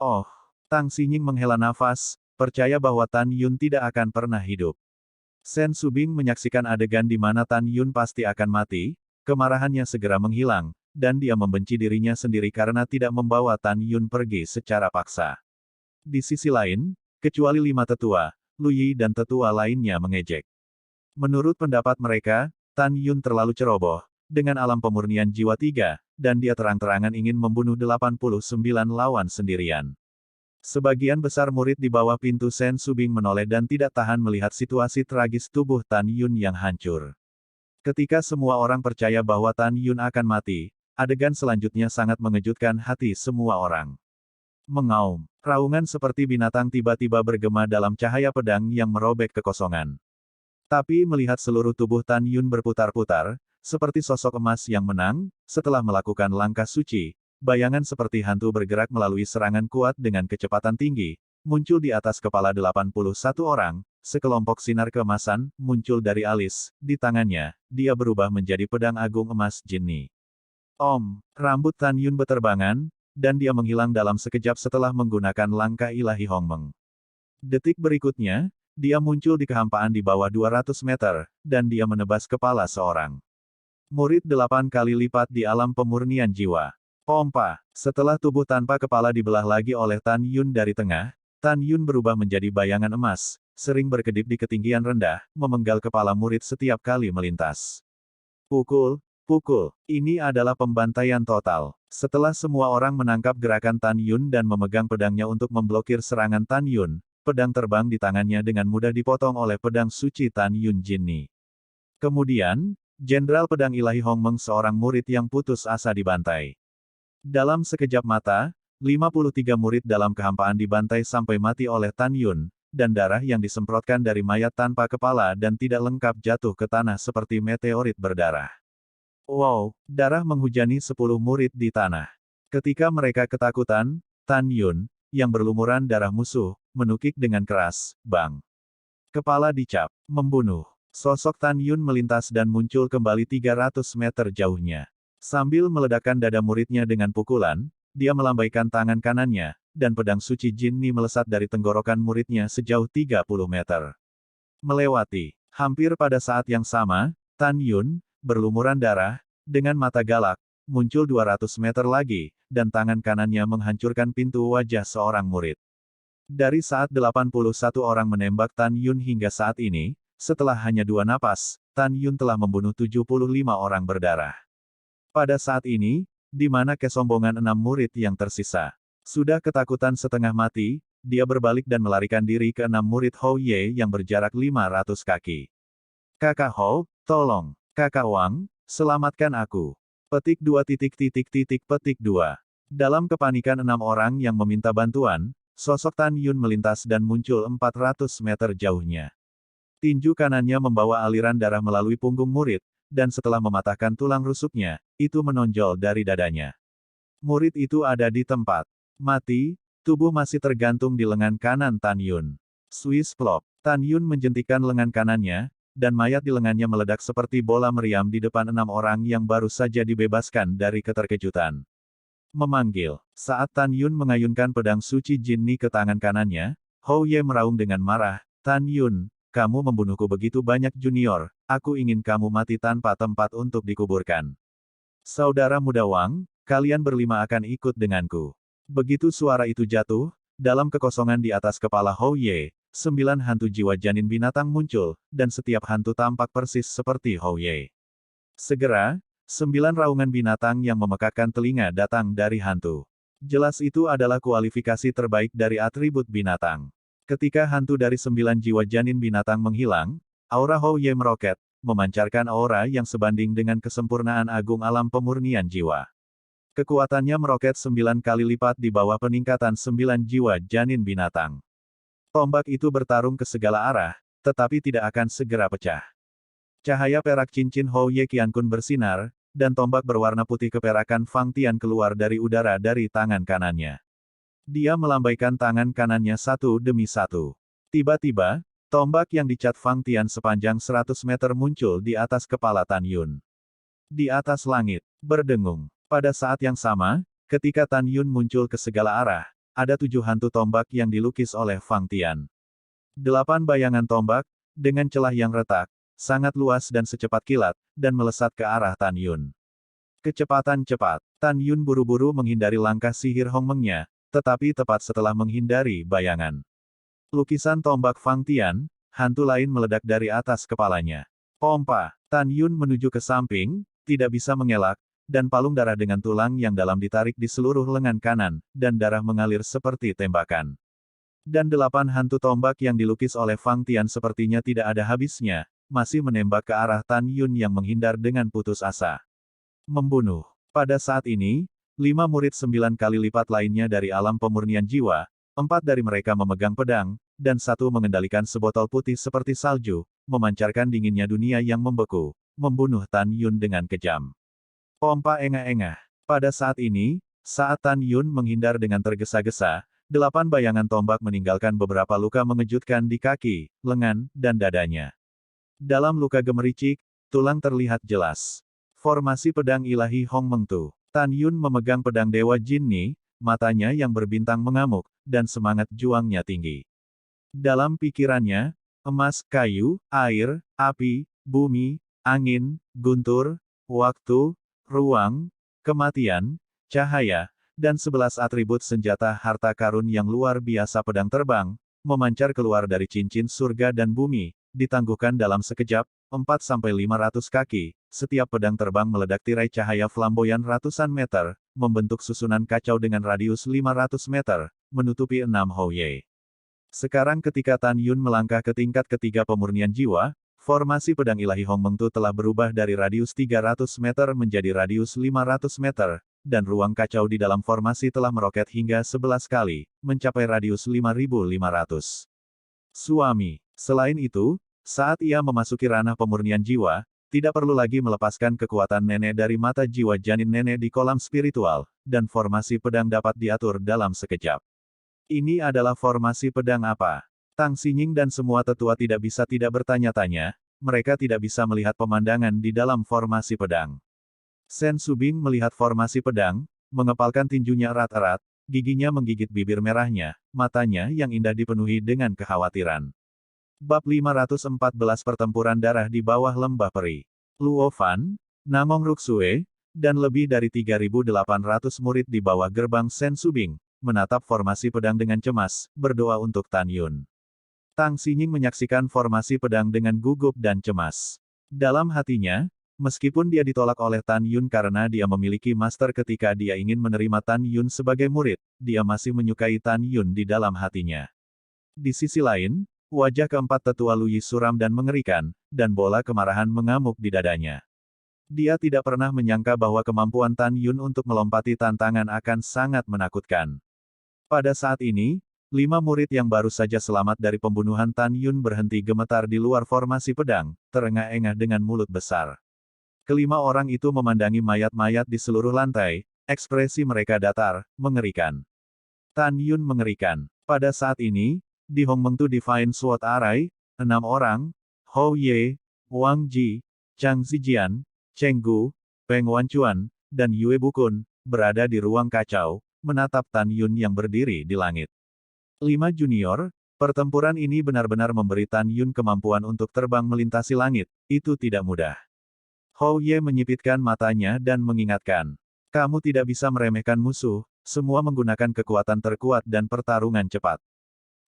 Oh, Tang Xinying menghela nafas, percaya bahwa Tan Yun tidak akan pernah hidup. Sen Subing menyaksikan adegan di mana Tan Yun pasti akan mati, kemarahannya segera menghilang, dan dia membenci dirinya sendiri karena tidak membawa Tan Yun pergi secara paksa. Di sisi lain, kecuali 5 tetua, Lu Yi dan tetua lainnya mengejek. Menurut pendapat mereka, Tan Yun terlalu ceroboh, dengan alam pemurnian jiwa 3, dan dia terang-terangan ingin membunuh 89 lawan sendirian. Sebagian besar murid di bawah pintu Sen Subing menoleh dan tidak tahan melihat situasi tragis tubuh Tan Yun yang hancur. Ketika semua orang percaya bahwa Tan Yun akan mati, adegan selanjutnya sangat mengejutkan hati semua orang. Mengaum, raungan seperti binatang tiba-tiba bergema dalam cahaya pedang yang merobek kekosongan. Tapi melihat seluruh tubuh Tan Yun berputar-putar, seperti sosok emas yang menang, setelah melakukan langkah suci, bayangan seperti hantu bergerak melalui serangan kuat dengan kecepatan tinggi, muncul di atas kepala 81 orang, sekelompok sinar keemasan, muncul dari alis, di tangannya, dia berubah menjadi pedang agung emas Jinni. Rambut Tan Yun beterbangan, dan dia menghilang dalam sekejap setelah menggunakan langkah ilahi Hongmeng. Detik berikutnya, dia muncul di kehampaan di bawah 200 meter, dan dia menebas kepala seorang. Murid 8 kali lipat di alam pemurnian jiwa. Pompa. Setelah tubuh tanpa kepala dibelah lagi oleh Tan Yun dari tengah, Tan Yun berubah menjadi bayangan emas, sering berkedip di ketinggian rendah, memenggal kepala murid setiap kali melintas. Pukul, pukul. Ini adalah pembantaian total. Setelah semua orang menangkap gerakan Tan Yun dan memegang pedangnya untuk memblokir serangan Tan Yun, pedang terbang di tangannya dengan mudah dipotong oleh pedang suci Tan Yun Jinni. Kemudian, Jenderal Pedang Ilahi Hongmeng seorang murid yang putus asa dibantai. Dalam sekejap mata, 53 murid dalam kehampaan dibantai sampai mati oleh Tan Yun, dan darah yang disemprotkan dari mayat tanpa kepala dan tidak lengkap jatuh ke tanah seperti meteorit berdarah. Wow, darah menghujani 10 murid di tanah. Ketika mereka ketakutan, Tan Yun, yang berlumuran darah musuh, menukik dengan keras, "Bang!" Kepala dicap, membunuh. Sosok Tan Yun melintas dan muncul kembali 300 meter jauhnya. Sambil meledakkan dada muridnya dengan pukulan, dia melambaikan tangan kanannya, dan pedang suci Jinni melesat dari tenggorokan muridnya sejauh 30 meter. Melewati. Hampir pada saat yang sama, Tan Yun, berlumuran darah, dengan mata galak, muncul 200 meter lagi, dan tangan kanannya menghancurkan pintu wajah seorang murid. Dari saat 81 orang menembak Tan Yun hingga saat ini, setelah hanya 2 napas, Tan Yun telah membunuh 75 orang berdarah. Pada saat ini, di mana kesombongan 6 murid yang tersisa sudah ketakutan setengah mati, dia berbalik dan melarikan diri ke 6 murid Hou Ye yang berjarak 500 kaki. "Kakak Hou, tolong. Kakak Wang, selamatkan aku." Petik 2. Dalam kepanikan 6 orang yang meminta bantuan, sosok Tan Yun melintas dan muncul 400 meter jauhnya. Tinju kanannya membawa aliran darah melalui punggung murid, dan setelah mematahkan tulang rusuknya, itu menonjol dari dadanya. Murid itu ada di tempat mati, tubuh masih tergantung di lengan kanan Tan Yun. Swiss plop. Tan Yun menjentikan lengan kanannya, dan mayat di lengannya meledak seperti bola meriam di depan 6 orang yang baru saja dibebaskan dari keterkejutan. Memanggil. Saat Tan Yun mengayunkan pedang suci Jinni ke tangan kanannya, Hou Ye meraung dengan marah, "Tan Yun, kamu membunuhku begitu banyak junior, aku ingin kamu mati tanpa tempat untuk dikuburkan. Saudara muda Wang, kalian berlima akan ikut denganku." Begitu suara itu jatuh, dalam kekosongan di atas kepala Hou Ye, 9 hantu jiwa janin binatang muncul, dan setiap hantu tampak persis seperti Hou Ye. Segera, 9 raungan binatang yang memekakkan telinga datang dari hantu. Jelas itu adalah kualifikasi terbaik dari atribut binatang. Ketika hantu dari 9 jiwa janin binatang menghilang, aura Hou Ye meroket, memancarkan aura yang sebanding dengan kesempurnaan agung alam pemurnian jiwa. Kekuatannya meroket 9 kali lipat di bawah peningkatan 9 jiwa janin binatang. Tombak itu bertarung ke segala arah, tetapi tidak akan segera pecah. Cahaya perak cincin Hou Ye Qiankun bersinar, dan tombak berwarna putih keperakan Fang Tian keluar dari udara dari tangan kanannya. Dia melambaikan tangan kanannya satu demi satu. Tiba-tiba, tombak yang dicat Fang Tian sepanjang 100 meter muncul di atas kepala Tan Yun. Di atas langit, berdengung. Pada saat yang sama, ketika Tan Yun muncul ke segala arah, ada 7 hantu tombak yang dilukis oleh Fang Tian. 8 bayangan tombak, dengan celah yang retak, sangat luas dan secepat kilat, dan melesat ke arah Tan Yun. Kecepatan cepat, Tan Yun buru-buru menghindari langkah sihir Hongmengnya, tetapi tepat setelah menghindari bayangan lukisan tombak Fang Tian, hantu lain meledak dari atas kepalanya. Pompa. Tan Yun menuju ke samping, tidak bisa mengelak, dan palung darah dengan tulang yang dalam ditarik di seluruh lengan kanan, dan darah mengalir seperti tembakan. Dan 8 hantu tombak yang dilukis oleh Fang Tian sepertinya tidak ada habisnya, masih menembak ke arah Tan Yun yang menghindar dengan putus asa. Membunuh. Pada saat ini, 5 murid 9 kali lipat lainnya dari alam pemurnian jiwa, 4 dari mereka memegang pedang, dan 1 mengendalikan sebotol putih seperti salju, memancarkan dinginnya dunia yang membeku, membunuh Tan Yun dengan kejam. Pompa engah-engah. Pada saat ini, saat Tan Yun menghindar dengan tergesa-gesa, 8 bayangan tombak meninggalkan beberapa luka mengejutkan di kaki, lengan, dan dadanya. Dalam luka gemericik, tulang terlihat jelas. Formasi pedang ilahi Hongmeng Tu. Tan Yun memegang pedang Dewa Jinni, matanya yang berbintang mengamuk, dan semangat juangnya tinggi. Dalam pikirannya, emas, kayu, air, api, bumi, angin, guntur, waktu, ruang, kematian, cahaya, dan 11 atribut senjata harta karun yang luar biasa pedang terbang, memancar keluar dari cincin surga dan bumi, ditangguhkan dalam sekejap, 4-500 kaki, setiap pedang terbang meledak tirai cahaya flamboyan ratusan meter, membentuk susunan kacau dengan radius 500 meter, menutupi 6 Houye. Sekarang ketika Tan Yun melangkah ke tingkat ketiga pemurnian jiwa, formasi pedang ilahi Hong Mengtu telah berubah dari radius 300 meter menjadi radius 500 meter, dan ruang kacau di dalam formasi telah meroket hingga 11 kali, mencapai radius 5.500. Suami. Selain itu, saat ia memasuki ranah pemurnian jiwa, tidak perlu lagi melepaskan kekuatan nenek dari mata jiwa janin nenek di kolam spiritual, dan formasi pedang dapat diatur dalam sekejap. Ini adalah formasi pedang apa? Tang Xinying dan semua tetua tidak bisa tidak bertanya-tanya, mereka tidak bisa melihat pemandangan di dalam formasi pedang. Sen Subing melihat formasi pedang, mengepalkan tinjunya erat-erat, giginya menggigit bibir merahnya, matanya yang indah dipenuhi dengan kekhawatiran. Bab 514 Pertempuran Darah di Bawah Lembah Peri. Luo Fan, Namong Ruksue, dan lebih dari 3.800 murid di bawah gerbang Sen Subing, menatap formasi pedang dengan cemas, berdoa untuk Tan Yun. Tang Xinying menyaksikan formasi pedang dengan gugup dan cemas. Dalam hatinya, meskipun dia ditolak oleh Tan Yun karena dia memiliki master ketika dia ingin menerima Tan Yun sebagai murid, dia masih menyukai Tan Yun di dalam hatinya. Di sisi lain, wajah keempat tetua Luyi suram dan mengerikan, dan bola kemarahan mengamuk di dadanya. Dia tidak pernah menyangka bahwa kemampuan Tan Yun untuk melompati tantangan akan sangat menakutkan. Pada saat ini, 5 murid yang baru saja selamat dari pembunuhan Tan Yun berhenti gemetar di luar formasi pedang, terengah-engah dengan mulut besar. Kelima orang itu memandangi mayat-mayat di seluruh lantai, ekspresi mereka datar, mengerikan. Tan Yun mengerikan. Pada saat ini, di Hong Mengtu Divine Sword Array, 6 orang, Hou Ye, Wang Ji, Chang Zijian, Cheng Gu, Peng Wanchuan, dan Yue Bukun, berada di ruang kacau, menatap Tan Yun yang berdiri di langit. 5 junior, pertempuran ini benar-benar memberi Tan Yun kemampuan untuk terbang melintasi langit, itu tidak mudah. Hou Ye menyipitkan matanya dan mengingatkan. Kamu tidak bisa meremehkan musuh, semua menggunakan kekuatan terkuat dan pertarungan cepat.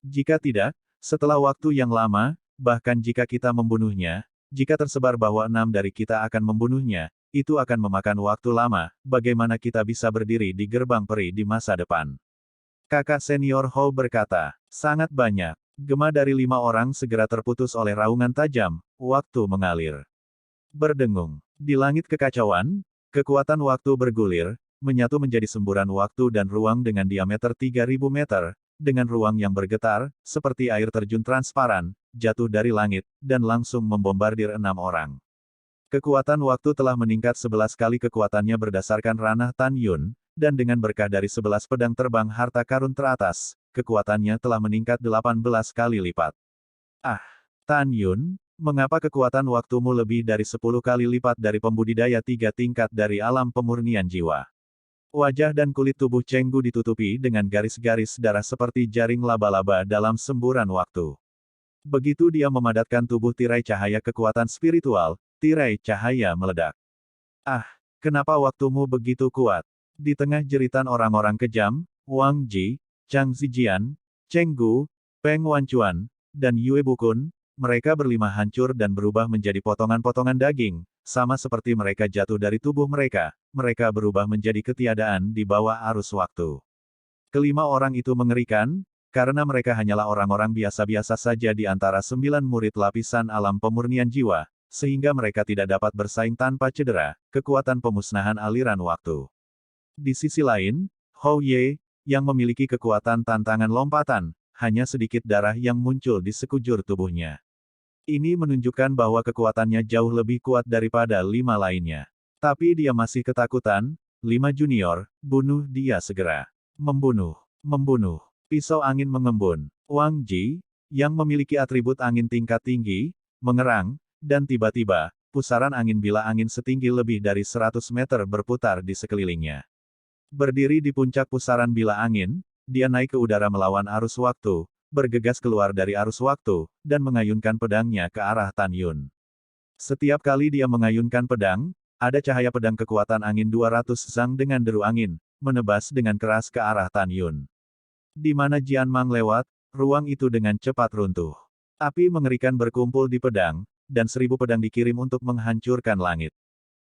Jika tidak, setelah waktu yang lama, bahkan jika kita membunuhnya, jika tersebar bahwa 6 dari kita akan membunuhnya, itu akan memakan waktu lama, bagaimana kita bisa berdiri di gerbang peri di masa depan. Kakak senior Hou berkata, sangat banyak. Gema dari 5 orang segera terputus oleh raungan tajam, waktu mengalir. Berdengung. Di langit kekacauan, kekuatan waktu bergulir, menyatu menjadi semburan waktu dan ruang dengan diameter 3.000 meter, dengan ruang yang bergetar, seperti air terjun transparan, jatuh dari langit, dan langsung membombardir 6 orang. Kekuatan waktu telah meningkat 11 kali kekuatannya berdasarkan ranah Tan Yun, dan dengan berkah dari 11 pedang terbang harta karun teratas, kekuatannya telah meningkat 18 kali lipat. Ah! Tan Yun, mengapa kekuatan waktumu lebih dari 10 kali lipat dari pembudidaya 3 tingkat dari alam pemurnian jiwa? Wajah dan kulit tubuh Cheng Gu ditutupi dengan garis-garis darah seperti jaring laba-laba dalam semburan waktu. Begitu dia memadatkan tubuh tirai cahaya kekuatan spiritual, tirai cahaya meledak. Ah, kenapa waktumu begitu kuat? Di tengah jeritan orang-orang kejam, Wang Ji, Chang Zijian, Cheng Gu, Peng Wanchuan, dan Yue Bukun, mereka berlima hancur dan berubah menjadi potongan-potongan daging, sama seperti mereka jatuh dari tubuh mereka berubah menjadi ketiadaan di bawah arus waktu. Kelima orang itu mengerikan, karena mereka hanyalah orang-orang biasa-biasa saja di antara 9 murid lapisan alam pemurnian jiwa, sehingga mereka tidak dapat bersaing tanpa cedera, kekuatan pemusnahan aliran waktu. Di sisi lain, Hou Ye, yang memiliki kekuatan tantangan lompatan, hanya sedikit darah yang muncul di sekujur tubuhnya. Ini menunjukkan bahwa kekuatannya jauh lebih kuat daripada 5 lainnya. Tapi dia masih ketakutan, 5 junior, bunuh dia segera. Membunuh. Membunuh. Pisau angin mengembun. Wang Ji, yang memiliki atribut angin tingkat tinggi, mengerang, dan tiba-tiba, pusaran angin bila angin setinggi lebih dari 100 meter berputar di sekelilingnya. Berdiri di puncak pusaran bila angin, dia naik ke udara melawan arus waktu, bergegas keluar dari arus waktu, dan mengayunkan pedangnya ke arah Tan Yun. Setiap kali dia mengayunkan pedang, ada cahaya pedang kekuatan angin 200 zang dengan deru angin, menebas dengan keras ke arah Tan Yun. Di mana Jian Mang lewat, ruang itu dengan cepat runtuh. Api mengerikan berkumpul di pedang, dan 1000 pedang dikirim untuk menghancurkan langit.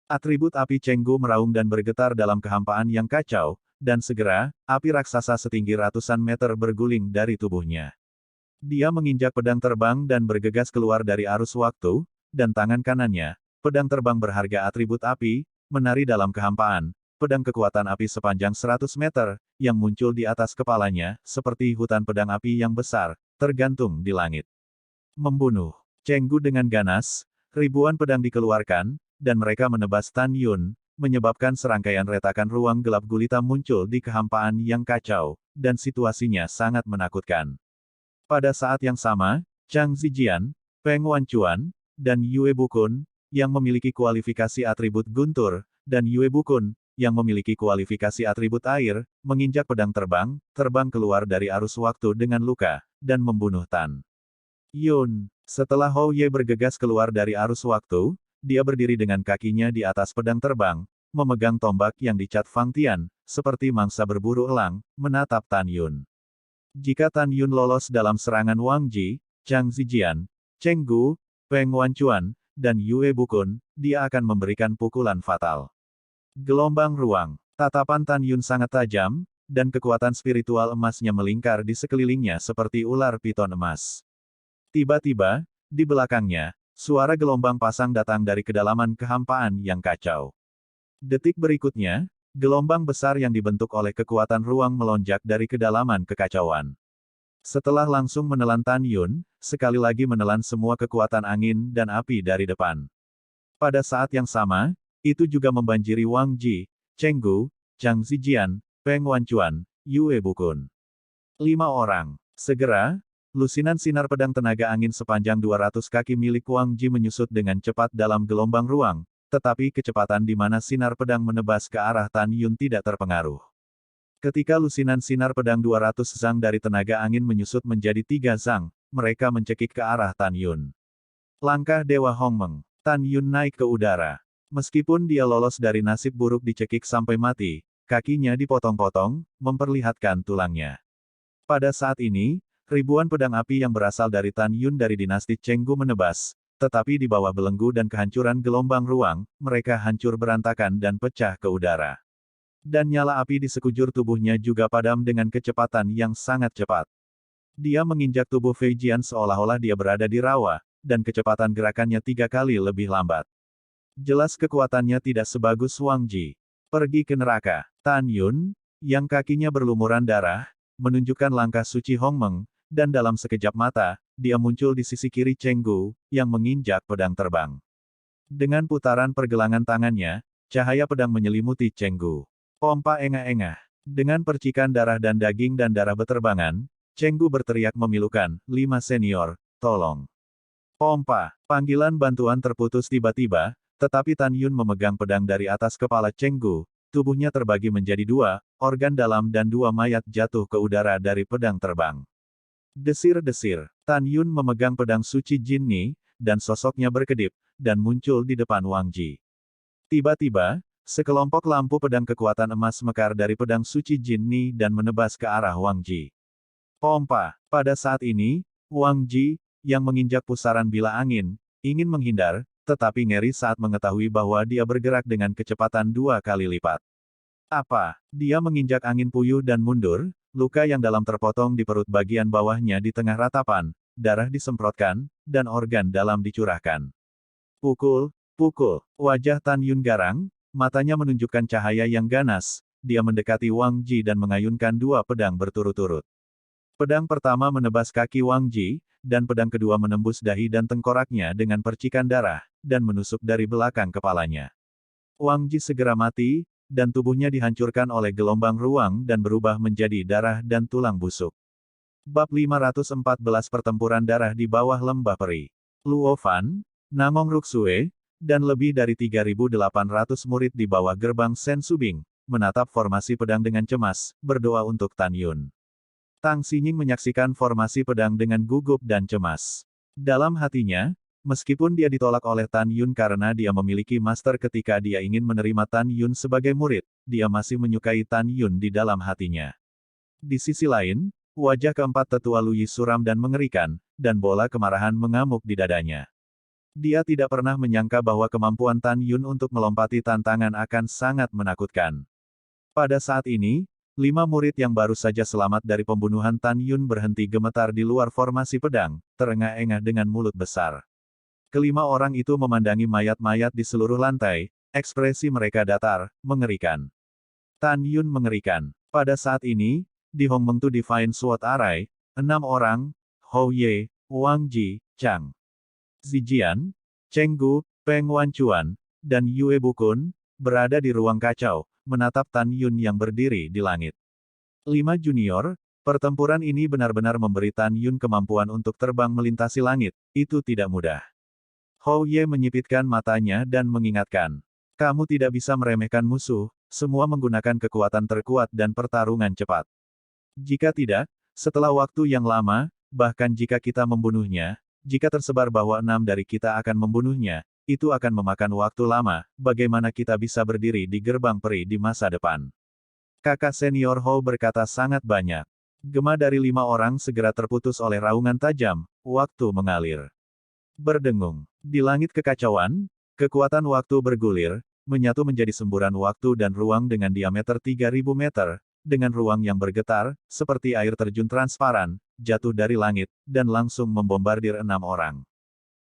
Atribut api Chenggu meraung dan bergetar dalam kehampaan yang kacau, dan segera, api raksasa setinggi ratusan meter berguling dari tubuhnya. Dia menginjak pedang terbang dan bergegas keluar dari arus waktu, dan tangan kanannya, pedang terbang berharga atribut api, menari dalam kehampaan, pedang kekuatan api sepanjang 100 meter, yang muncul di atas kepalanya, seperti hutan pedang api yang besar, tergantung di langit. Membunuh. Chenggu dengan ganas, ribuan pedang dikeluarkan, dan mereka menebas Tan Yun, menyebabkan serangkaian retakan ruang gelap gulita muncul di kehampaan yang kacau, dan situasinya sangat menakutkan. Pada saat yang sama, Chang Zijian, Peng Wanchuan, dan Yue Bukun, yang memiliki kualifikasi atribut guntur, dan Yue Bukun, yang memiliki kualifikasi atribut air, menginjak pedang terbang keluar dari arus waktu dengan luka, dan membunuh Tan Yun. Setelah Hou Ye bergegas keluar dari arus waktu, dia berdiri dengan kakinya di atas pedang terbang, memegang tombak yang dicat Fang Tian, seperti mangsa berburu elang, menatap Tan Yun. Jika Tan Yun lolos dalam serangan Wang Ji, Chang Zijian, Chenggu, Peng Wanchuan, dan Yue Bukun, dia akan memberikan pukulan fatal. Gelombang ruang. Tatapan Tan Yun sangat tajam, dan kekuatan spiritual emasnya melingkar di sekelilingnya seperti ular piton emas. Tiba-tiba, di belakangnya, suara gelombang pasang datang dari kedalaman kehampaan yang kacau. Detik berikutnya, gelombang besar yang dibentuk oleh kekuatan ruang melonjak dari kedalaman kekacauan. Setelah langsung menelan Tan Yun, sekali lagi menelan semua kekuatan angin dan api dari depan. Pada saat yang sama, itu juga membanjiri Wang Ji, Chenggu, Chang Zijian, Peng Wanchuan, Yue Bukun. 5 orang. Segera, lusinan sinar pedang tenaga angin sepanjang 200 kaki milik Wang Ji menyusut dengan cepat dalam gelombang ruang, tetapi kecepatan di mana sinar pedang menebas ke arah Tan Yun tidak terpengaruh. Ketika lusinan sinar pedang 200 zang dari tenaga angin menyusut menjadi 3 zang, mereka mencekik ke arah Tan Yun. Langkah Dewa Hongmeng. Tan Yun naik ke udara. Meskipun dia lolos dari nasib buruk dicekik sampai mati, kakinya dipotong-potong, memperlihatkan tulangnya. Pada saat ini, ribuan pedang api yang berasal dari Tan Yun dari dinasti Chenggu menebas, tetapi di bawah belenggu dan kehancuran gelombang ruang, mereka hancur berantakan dan pecah ke udara. Dan nyala api di sekujur tubuhnya juga padam dengan kecepatan yang sangat cepat. Dia menginjak tubuh Fei Jian seolah-olah dia berada di rawa, dan kecepatan gerakannya 3 kali lebih lambat. Jelas kekuatannya tidak sebagus Wang Ji. Pergi ke neraka. Tan Yun, yang kakinya berlumuran darah, menunjukkan langkah suci Hongmeng, dan dalam sekejap mata, dia muncul di sisi kiri Chenggu, yang menginjak pedang terbang. Dengan putaran pergelangan tangannya, cahaya pedang menyelimuti Chenggu. Pompa engah-engah. Dengan percikan darah dan daging dan darah beterbangan, Chenggu berteriak memilukan, 5 senior, tolong. Pompa. Panggilan bantuan terputus tiba-tiba, tetapi Tan Yun memegang pedang dari atas kepala Chenggu, tubuhnya terbagi menjadi 2, organ dalam dan 2 mayat jatuh ke udara dari pedang terbang. Desir-desir. Tan Yun memegang pedang suci Jin Ni, dan sosoknya berkedip, dan muncul di depan Wang Ji. Tiba-tiba, sekelompok lampu pedang kekuatan emas mekar dari pedang suci Jin Ni dan menebas ke arah Wang Ji. Pompa. Pada saat ini, Wang Ji, yang menginjak pusaran bila angin, ingin menghindar, tetapi ngeri saat mengetahui bahwa dia bergerak dengan kecepatan 2 kali lipat. Apa? Dia menginjak angin puyuh dan mundur, luka yang dalam terpotong di perut bagian bawahnya di tengah ratapan, darah disemprotkan, dan organ dalam dicurahkan. Pukul, pukul. Wajah Tan Yun garang, matanya menunjukkan cahaya yang ganas, dia mendekati Wang Ji dan mengayunkan 2 pedang berturut-turut. Pedang pertama menebas kaki Wang Ji, dan pedang kedua menembus dahi dan tengkoraknya dengan percikan darah, dan menusuk dari belakang kepalanya. Wang Ji segera mati, dan tubuhnya dihancurkan oleh gelombang ruang dan berubah menjadi darah dan tulang busuk. Bab 514 Pertempuran Darah di Bawah Lembah Peri. Luo Fan, Namong Ruksue, dan lebih dari 3.800 murid di bawah gerbang Sen Subing, menatap formasi pedang dengan cemas, berdoa untuk Tan Yun. Tang Xinying menyaksikan formasi pedang dengan gugup dan cemas. Dalam hatinya, Meskipun dia ditolak oleh Tan Yun karena dia memiliki master ketika dia ingin menerima Tan Yun sebagai murid, dia masih menyukai Tan Yun di dalam hatinya. Di sisi lain, wajah keempat tetua Lu Yi suram dan mengerikan, dan bola kemarahan mengamuk di dadanya. Dia tidak pernah menyangka bahwa kemampuan Tan Yun untuk melompati tantangan akan sangat menakutkan. Pada saat ini, 5 murid yang baru saja selamat dari pembunuhan Tan Yun berhenti gemetar di luar formasi pedang, terengah-engah dengan mulut besar. Kelima orang itu memandangi mayat-mayat di seluruh lantai, ekspresi mereka datar, mengerikan. Tan Yun mengerikan. Pada saat ini, di Hong Meng Tu Divine Sword Array, 6 orang, Hou Ye, Wang Ji, Chang Zijian, Cheng Gu, Peng Wanchuan, dan Yue Bukun, berada di ruang kacau, menatap Tan Yun yang berdiri di langit. 5 junior, pertempuran ini benar-benar memberi Tan Yun kemampuan untuk terbang melintasi langit, itu tidak mudah. Hou Ye menyipitkan matanya dan mengingatkan. Kamu tidak bisa meremehkan musuh, semua menggunakan kekuatan terkuat dan pertarungan cepat. Jika tidak, setelah waktu yang lama, bahkan jika kita membunuhnya, jika tersebar bahwa 6 dari kita akan membunuhnya, itu akan memakan waktu lama, bagaimana kita bisa berdiri di gerbang peri di masa depan. Kakak senior Hou berkata sangat banyak. Gema dari 5 orang segera terputus oleh raungan tajam, waktu mengalir. Berdengung. Di langit kekacauan, kekuatan waktu bergulir, menyatu menjadi semburan waktu dan ruang dengan diameter 3000 meter, dengan ruang yang bergetar, seperti air terjun transparan, jatuh dari langit, dan langsung membombardir 6 orang.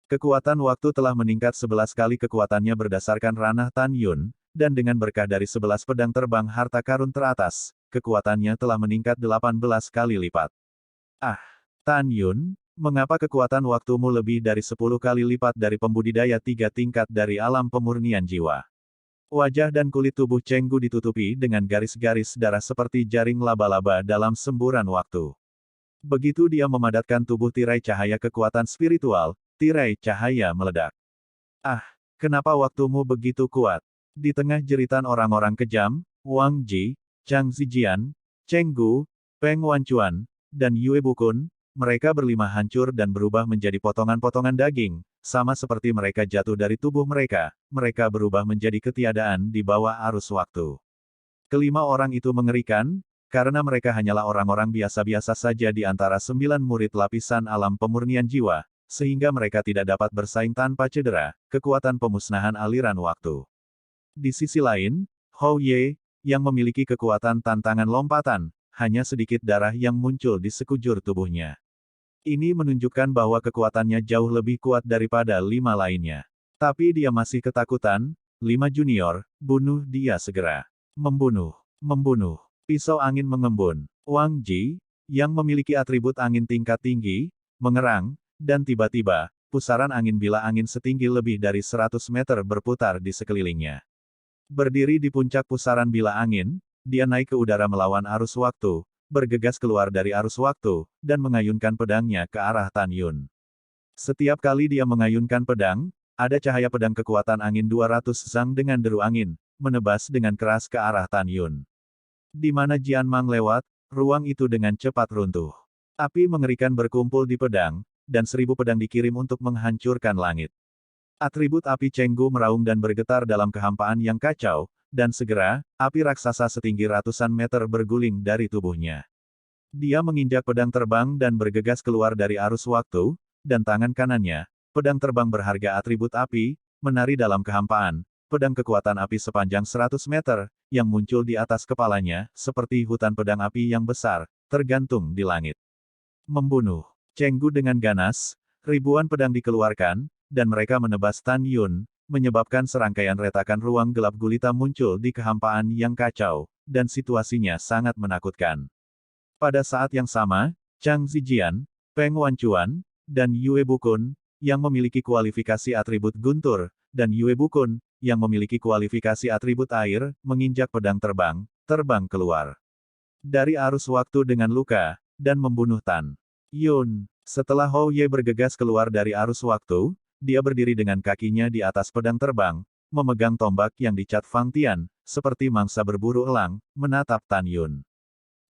Kekuatan waktu telah meningkat 11 kali kekuatannya berdasarkan ranah Tan Yun, dan dengan berkah dari 11 pedang terbang harta karun teratas, kekuatannya telah meningkat 18 kali lipat. Ah! Tan Yun, mengapa kekuatan waktumu lebih dari 10 kali lipat dari pembudidaya 3 tingkat dari alam pemurnian jiwa? Wajah dan kulit tubuh Cheng Gu ditutupi dengan garis-garis darah seperti jaring laba-laba dalam semburan waktu. Begitu dia memadatkan tubuh tirai cahaya kekuatan spiritual, tirai cahaya meledak. Ah, kenapa waktumu begitu kuat? Di tengah jeritan orang-orang kejam, Wang Ji, Chang Zijian, Cheng Gu, Peng Wanchuan, dan Yue Bukun, mereka berlima hancur dan berubah menjadi potongan-potongan daging, sama seperti mereka jatuh dari tubuh mereka berubah menjadi ketiadaan di bawah arus waktu. Kelima orang itu mengerikan, karena mereka hanyalah orang-orang biasa-biasa saja di antara 9 murid lapisan alam pemurnian jiwa, sehingga mereka tidak dapat bersaing tanpa cedera, kekuatan pemusnahan aliran waktu. Di sisi lain, Hou Ye, yang memiliki kekuatan tantangan lompatan, hanya sedikit darah yang muncul di sekujur tubuhnya. Ini menunjukkan bahwa kekuatannya jauh lebih kuat daripada 5 lainnya. Tapi dia masih ketakutan. 5 junior, bunuh dia segera. Membunuh. Membunuh. Pisau angin mengembun. Wang Ji, yang memiliki atribut angin tingkat tinggi, mengerang, dan tiba-tiba, pusaran angin bila angin setinggi lebih dari 100 meter berputar di sekelilingnya. Berdiri di puncak pusaran bila angin, dia naik ke udara melawan arus waktu, bergegas keluar dari arus waktu, dan mengayunkan pedangnya ke arah Tan Yun. Setiap kali dia mengayunkan pedang, ada cahaya pedang kekuatan angin 200 zang dengan deru angin, menebas dengan keras ke arah Tan Yun. Di mana Jian Mang lewat, ruang itu dengan cepat runtuh. Api mengerikan berkumpul di pedang, dan 1000 pedang dikirim untuk menghancurkan langit. Atribut api Cheng Gu meraung dan bergetar dalam kehampaan yang kacau, dan segera, api raksasa setinggi ratusan meter berguling dari tubuhnya. Dia menginjak pedang terbang dan bergegas keluar dari arus waktu, dan tangan kanannya, pedang terbang berharga atribut api, menari dalam kehampaan, pedang kekuatan api sepanjang 100 meter, yang muncul di atas kepalanya, seperti hutan pedang api yang besar, tergantung di langit. Membunuh. Cheng Gu dengan ganas, ribuan pedang dikeluarkan, dan mereka menebas Tan Yun, menyebabkan serangkaian retakan ruang gelap gulita muncul di kehampaan yang kacau, dan situasinya sangat menakutkan. Pada saat yang sama, Chang Zijian, Peng Wanchuan, dan Yue Bukun, yang memiliki kualifikasi atribut guntur, dan Yue Bukun, yang memiliki kualifikasi atribut air, menginjak pedang terbang keluar dari arus waktu dengan luka, dan membunuh Tan Yun. Setelah Hou Ye bergegas keluar dari arus waktu, dia berdiri dengan kakinya di atas pedang terbang, memegang tombak yang dicat Fang Tian, seperti mangsa berburu elang, menatap Tan Yun.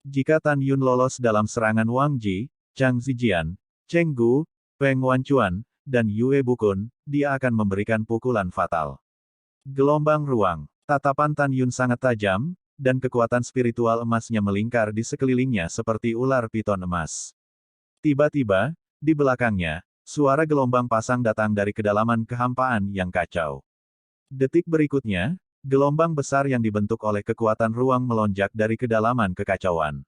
Jika Tan Yun lolos dalam serangan Wang Ji, Chang Zijian, Cheng Gu, Peng Wanchuan, dan Yue Bukun, dia akan memberikan pukulan fatal. Gelombang ruang. Tatapan Tan Yun sangat tajam, dan kekuatan spiritual emasnya melingkar di sekelilingnya seperti ular piton emas. Tiba-tiba, di belakangnya, suara gelombang pasang datang dari kedalaman kehampaan yang kacau. Detik berikutnya, gelombang besar yang dibentuk oleh kekuatan ruang melonjak dari kedalaman kekacauan.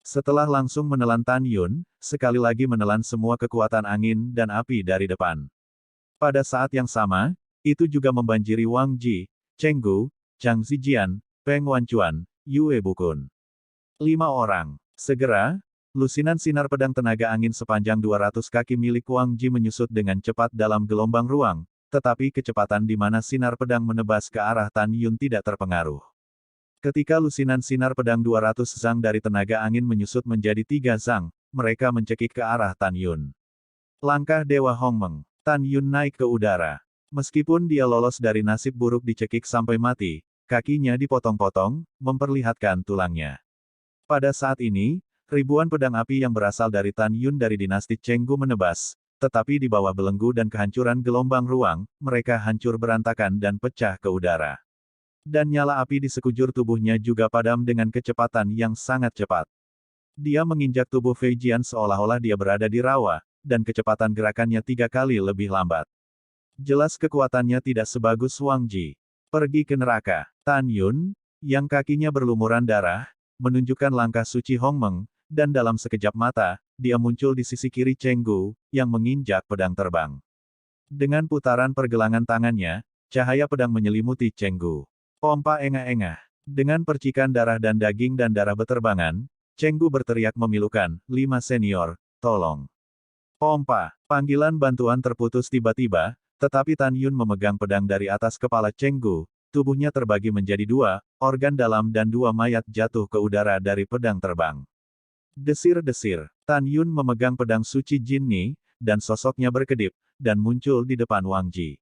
Setelah langsung menelan Tan Yun, sekali lagi menelan semua kekuatan angin dan api dari depan. Pada saat yang sama, itu juga membanjiri Wang Ji, Cheng Gu, Chang Zijian, Peng Wanchuan, Yue Bukun. 5 orang. Segera, lusinan sinar pedang tenaga angin sepanjang 200 kaki milik Wang Ji menyusut dengan cepat dalam gelombang ruang, tetapi kecepatan di mana sinar pedang menebas ke arah Tan Yun tidak terpengaruh. Ketika lusinan sinar pedang 200 zang dari tenaga angin menyusut menjadi 3 zang, mereka mencekik ke arah Tan Yun. Langkah Dewa Hongmeng. Tan Yun naik ke udara. Meskipun dia lolos dari nasib buruk dicekik sampai mati, kakinya dipotong-potong, memperlihatkan tulangnya. Pada saat ini, ribuan pedang api yang berasal dari Tan Yun dari dinasti Cheng Gu menebas, tetapi di bawah belenggu dan kehancuran gelombang ruang, mereka hancur berantakan dan pecah ke udara. Dan nyala api di sekujur tubuhnya juga padam dengan kecepatan yang sangat cepat. Dia menginjak tubuh Fei Jian seolah-olah dia berada di rawa, dan kecepatan gerakannya 3 kali lebih lambat. Jelas kekuatannya tidak sebagus Wang Ji. Pergi ke neraka. Tan Yun, yang kakinya berlumuran darah, menunjukkan langkah suci Hongmeng, dan dalam sekejap mata, dia muncul di sisi kiri Cheng Gu, yang menginjak pedang terbang. Dengan putaran pergelangan tangannya, cahaya pedang menyelimuti Cheng Gu. Pompa engah-engah. Dengan percikan darah dan daging dan darah beterbangan, Cheng Gu berteriak memilukan, 5 senior, tolong. Pompa. Panggilan bantuan terputus tiba-tiba, tetapi Tan Yun memegang pedang dari atas kepala Cheng Gu, tubuhnya terbagi menjadi 2, organ dalam dan 2 mayat jatuh ke udara dari pedang terbang. Desir-desir. Tan Yun memegang pedang suci Jin Ni, dan sosoknya berkedip, dan muncul di depan Wang Ji.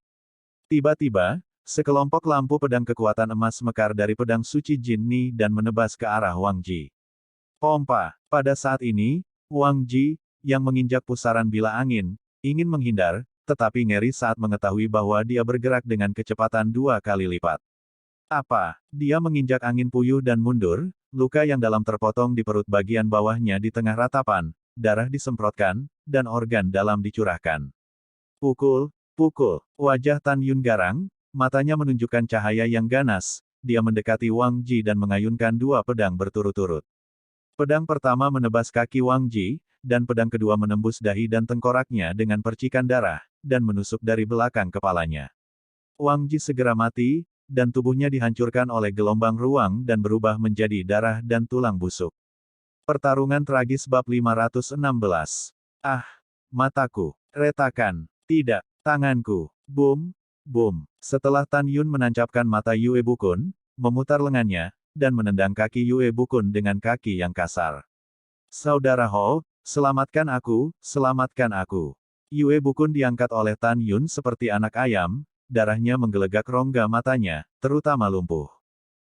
Tiba-tiba, sekelompok lampu pedang kekuatan emas mekar dari pedang suci Jin Ni dan menebas ke arah Wang Ji. Pompa. Pada saat ini, Wang Ji, yang menginjak pusaran bila angin, ingin menghindar, tetapi ngeri saat mengetahui bahwa dia bergerak dengan kecepatan 2 kali lipat. Apa? Dia menginjak angin puyuh dan mundur, luka yang dalam terpotong di perut bagian bawahnya di tengah ratapan, darah disemprotkan, dan organ dalam dicurahkan. Pukul, pukul. Wajah Tan Yun garang, matanya menunjukkan cahaya yang ganas, dia mendekati Wang Ji dan mengayunkan 2 pedang berturut-turut. Pedang pertama menebas kaki Wang Ji, dan pedang kedua menembus dahi dan tengkoraknya dengan percikan darah, dan menusuk dari belakang kepalanya. Wang Ji segera mati, dan tubuhnya dihancurkan oleh gelombang ruang dan berubah menjadi darah dan tulang busuk. Pertarungan tragis bab 516. Ah! Mataku. Retakan. Tidak. Tanganku. Boom! Boom! Setelah Tan Yun menancapkan mata Yue Bukun, memutar lengannya, dan menendang kaki Yue Bukun dengan kaki yang kasar. Saudara Ho, selamatkan aku, selamatkan aku. Yue Bukun diangkat oleh Tan Yun seperti anak ayam, darahnya menggelegak rongga matanya, terutama lumpuh.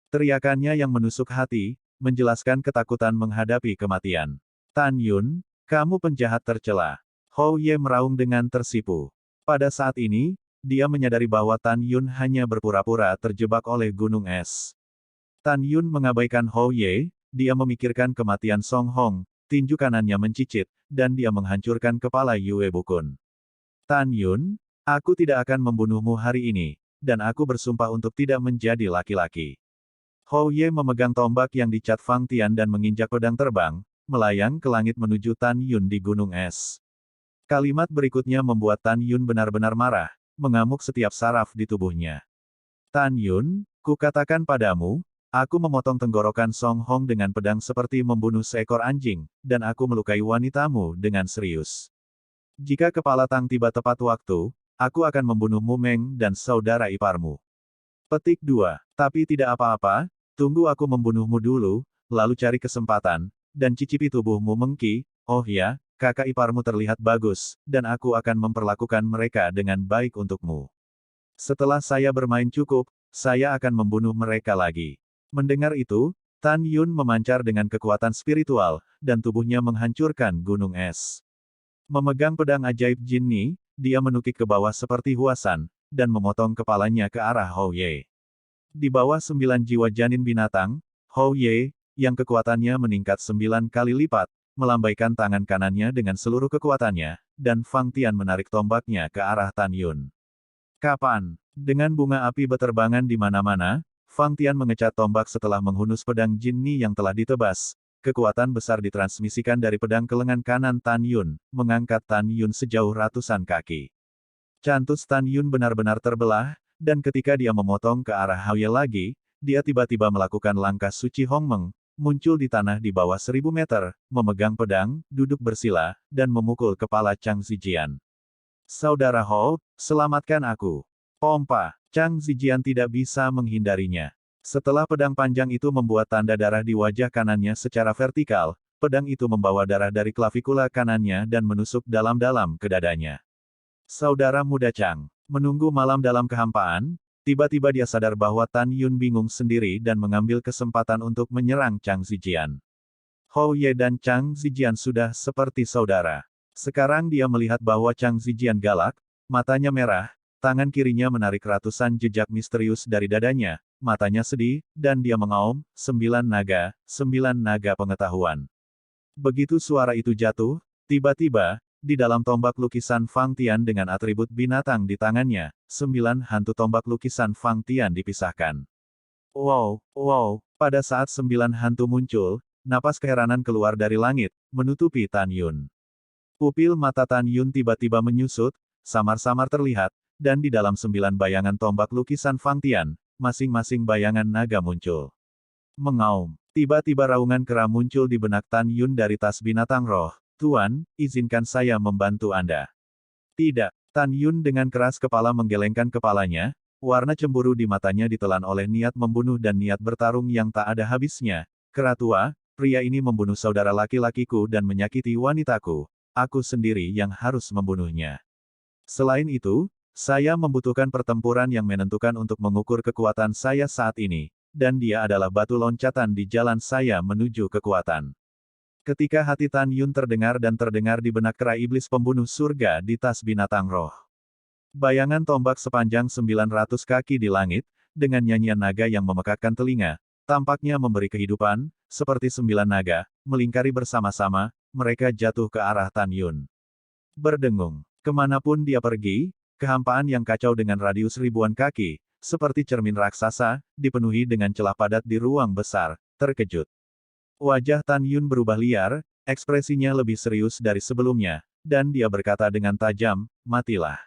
Teriakannya yang menusuk hati, menjelaskan ketakutan menghadapi kematian. Tan Yun, kamu penjahat tercela. Hou Ye meraung dengan tersipu. Pada saat ini, dia menyadari bahwa Tan Yun hanya berpura-pura terjebak oleh gunung es. Tan Yun mengabaikan Hou Ye, dia memikirkan kematian Song Hong, tinju kanannya mencicit, dan dia menghancurkan kepala Yue Bukun. Tan Yun, aku tidak akan membunuhmu hari ini, dan aku bersumpah untuk tidak menjadi laki-laki. Hou Ye memegang tombak yang dicat Fang Tian dan menginjak pedang terbang, melayang ke langit menuju Tan Yun di gunung es. Kalimat berikutnya membuat Tan Yun benar-benar marah, mengamuk setiap saraf di tubuhnya. Tan Yun, kukatakan padamu, aku memotong tenggorokan Song Hong dengan pedang seperti membunuh seekor anjing, dan aku melukai wanitamu dengan serius. Jika kepala Tang tiba tepat waktu, aku akan membunuh Mu Meng dan saudara iparmu. Petik 2. Tapi tidak apa-apa, tunggu aku membunuhmu dulu, lalu cari kesempatan, dan cicipi tubuhmu Mengki, oh ya, kakak iparmu terlihat bagus, dan aku akan memperlakukan mereka dengan baik untukmu. Setelah saya bermain cukup, saya akan membunuh mereka lagi. Mendengar itu, Tan Yun memancar dengan kekuatan spiritual, dan tubuhnya menghancurkan gunung es. Memegang pedang ajaib Jin Ni, dia menukik ke bawah seperti huasan, dan memotong kepalanya ke arah Hou Ye. Di bawah 9 jiwa janin binatang, Hou Ye, yang kekuatannya meningkat 9 kali lipat, melambaikan tangan kanannya dengan seluruh kekuatannya, dan Fang Tian menarik tombaknya ke arah Tan Yun. Kapan? Dengan bunga api beterbangan di mana-mana, Fang Tian mengecat tombak setelah menghunus pedang Jin Ni yang telah ditebas. Kekuatan besar ditransmisikan dari pedang ke lengan kanan Tan Yun, mengangkat Tan Yun sejauh ratusan kaki. Cantus Tan Yun benar-benar terbelah, dan ketika dia memotong ke arah Hou Ye lagi, dia tiba-tiba melakukan langkah suci Hong Meng, muncul di tanah di bawah 1000 meter, memegang pedang, duduk bersila, dan memukul kepala Chang Zijian. Saudara Hou, selamatkan aku. Pompa, Chang Zijian tidak bisa menghindarinya. Setelah pedang panjang itu membuat tanda darah di wajah kanannya secara vertikal, pedang itu membawa darah dari klavikula kanannya dan menusuk dalam-dalam ke dadanya. Saudara muda Chang, menunggu malam dalam kehampaan, tiba-tiba dia sadar bahwa Tan Yun bingung sendiri dan mengambil kesempatan untuk menyerang Chang Zijian. Hou Ye dan Chang Zijian sudah seperti saudara. Sekarang dia melihat bahwa Chang Zijian galak, matanya merah, tangan kirinya menarik ratusan jejak misterius dari dadanya, matanya sedih, dan dia mengaum, 9 naga pengetahuan. Begitu suara itu jatuh, tiba-tiba, di dalam tombak lukisan Fang Tian dengan atribut binatang di tangannya, 9 hantu tombak lukisan Fang Tian dipisahkan. Wow, wow, pada saat 9 hantu muncul, napas keheranan keluar dari langit, menutupi Tan Yun. Pupil mata Tan Yun tiba-tiba menyusut, samar-samar terlihat, dan di dalam 9 bayangan tombak lukisan Fang Tian, masing-masing bayangan naga muncul. Mengaum. Tiba-tiba raungan kera muncul di benak Tan Yun dari tas binatang roh. Tuan, izinkan saya membantu Anda. Tidak. Tan Yun dengan keras kepala menggelengkan kepalanya, warna cemburu di matanya ditelan oleh niat membunuh dan niat bertarung yang tak ada habisnya. Kera tua, pria ini membunuh saudara laki-lakiku dan menyakiti wanitaku. Aku sendiri yang harus membunuhnya. Selain itu, saya membutuhkan pertempuran yang menentukan untuk mengukur kekuatan saya saat ini, dan dia adalah batu loncatan di jalan saya menuju kekuatan. Ketika hati Tan Yun terdengar di benak kera iblis pembunuh surga di tas binatang roh. Bayangan tombak sepanjang 900 kaki di langit, dengan nyanyian naga yang memekakkan telinga, tampaknya memberi kehidupan, seperti 9 naga, melingkari bersama-sama, mereka jatuh ke arah Tan Yun. Berdengung. Kemanapun dia pergi, kehampaan yang kacau dengan radius ribuan kaki, seperti cermin raksasa, dipenuhi dengan celah padat di ruang besar, terkejut. Wajah Tan Yun berubah liar, ekspresinya lebih serius dari sebelumnya, dan dia berkata dengan tajam, matilah.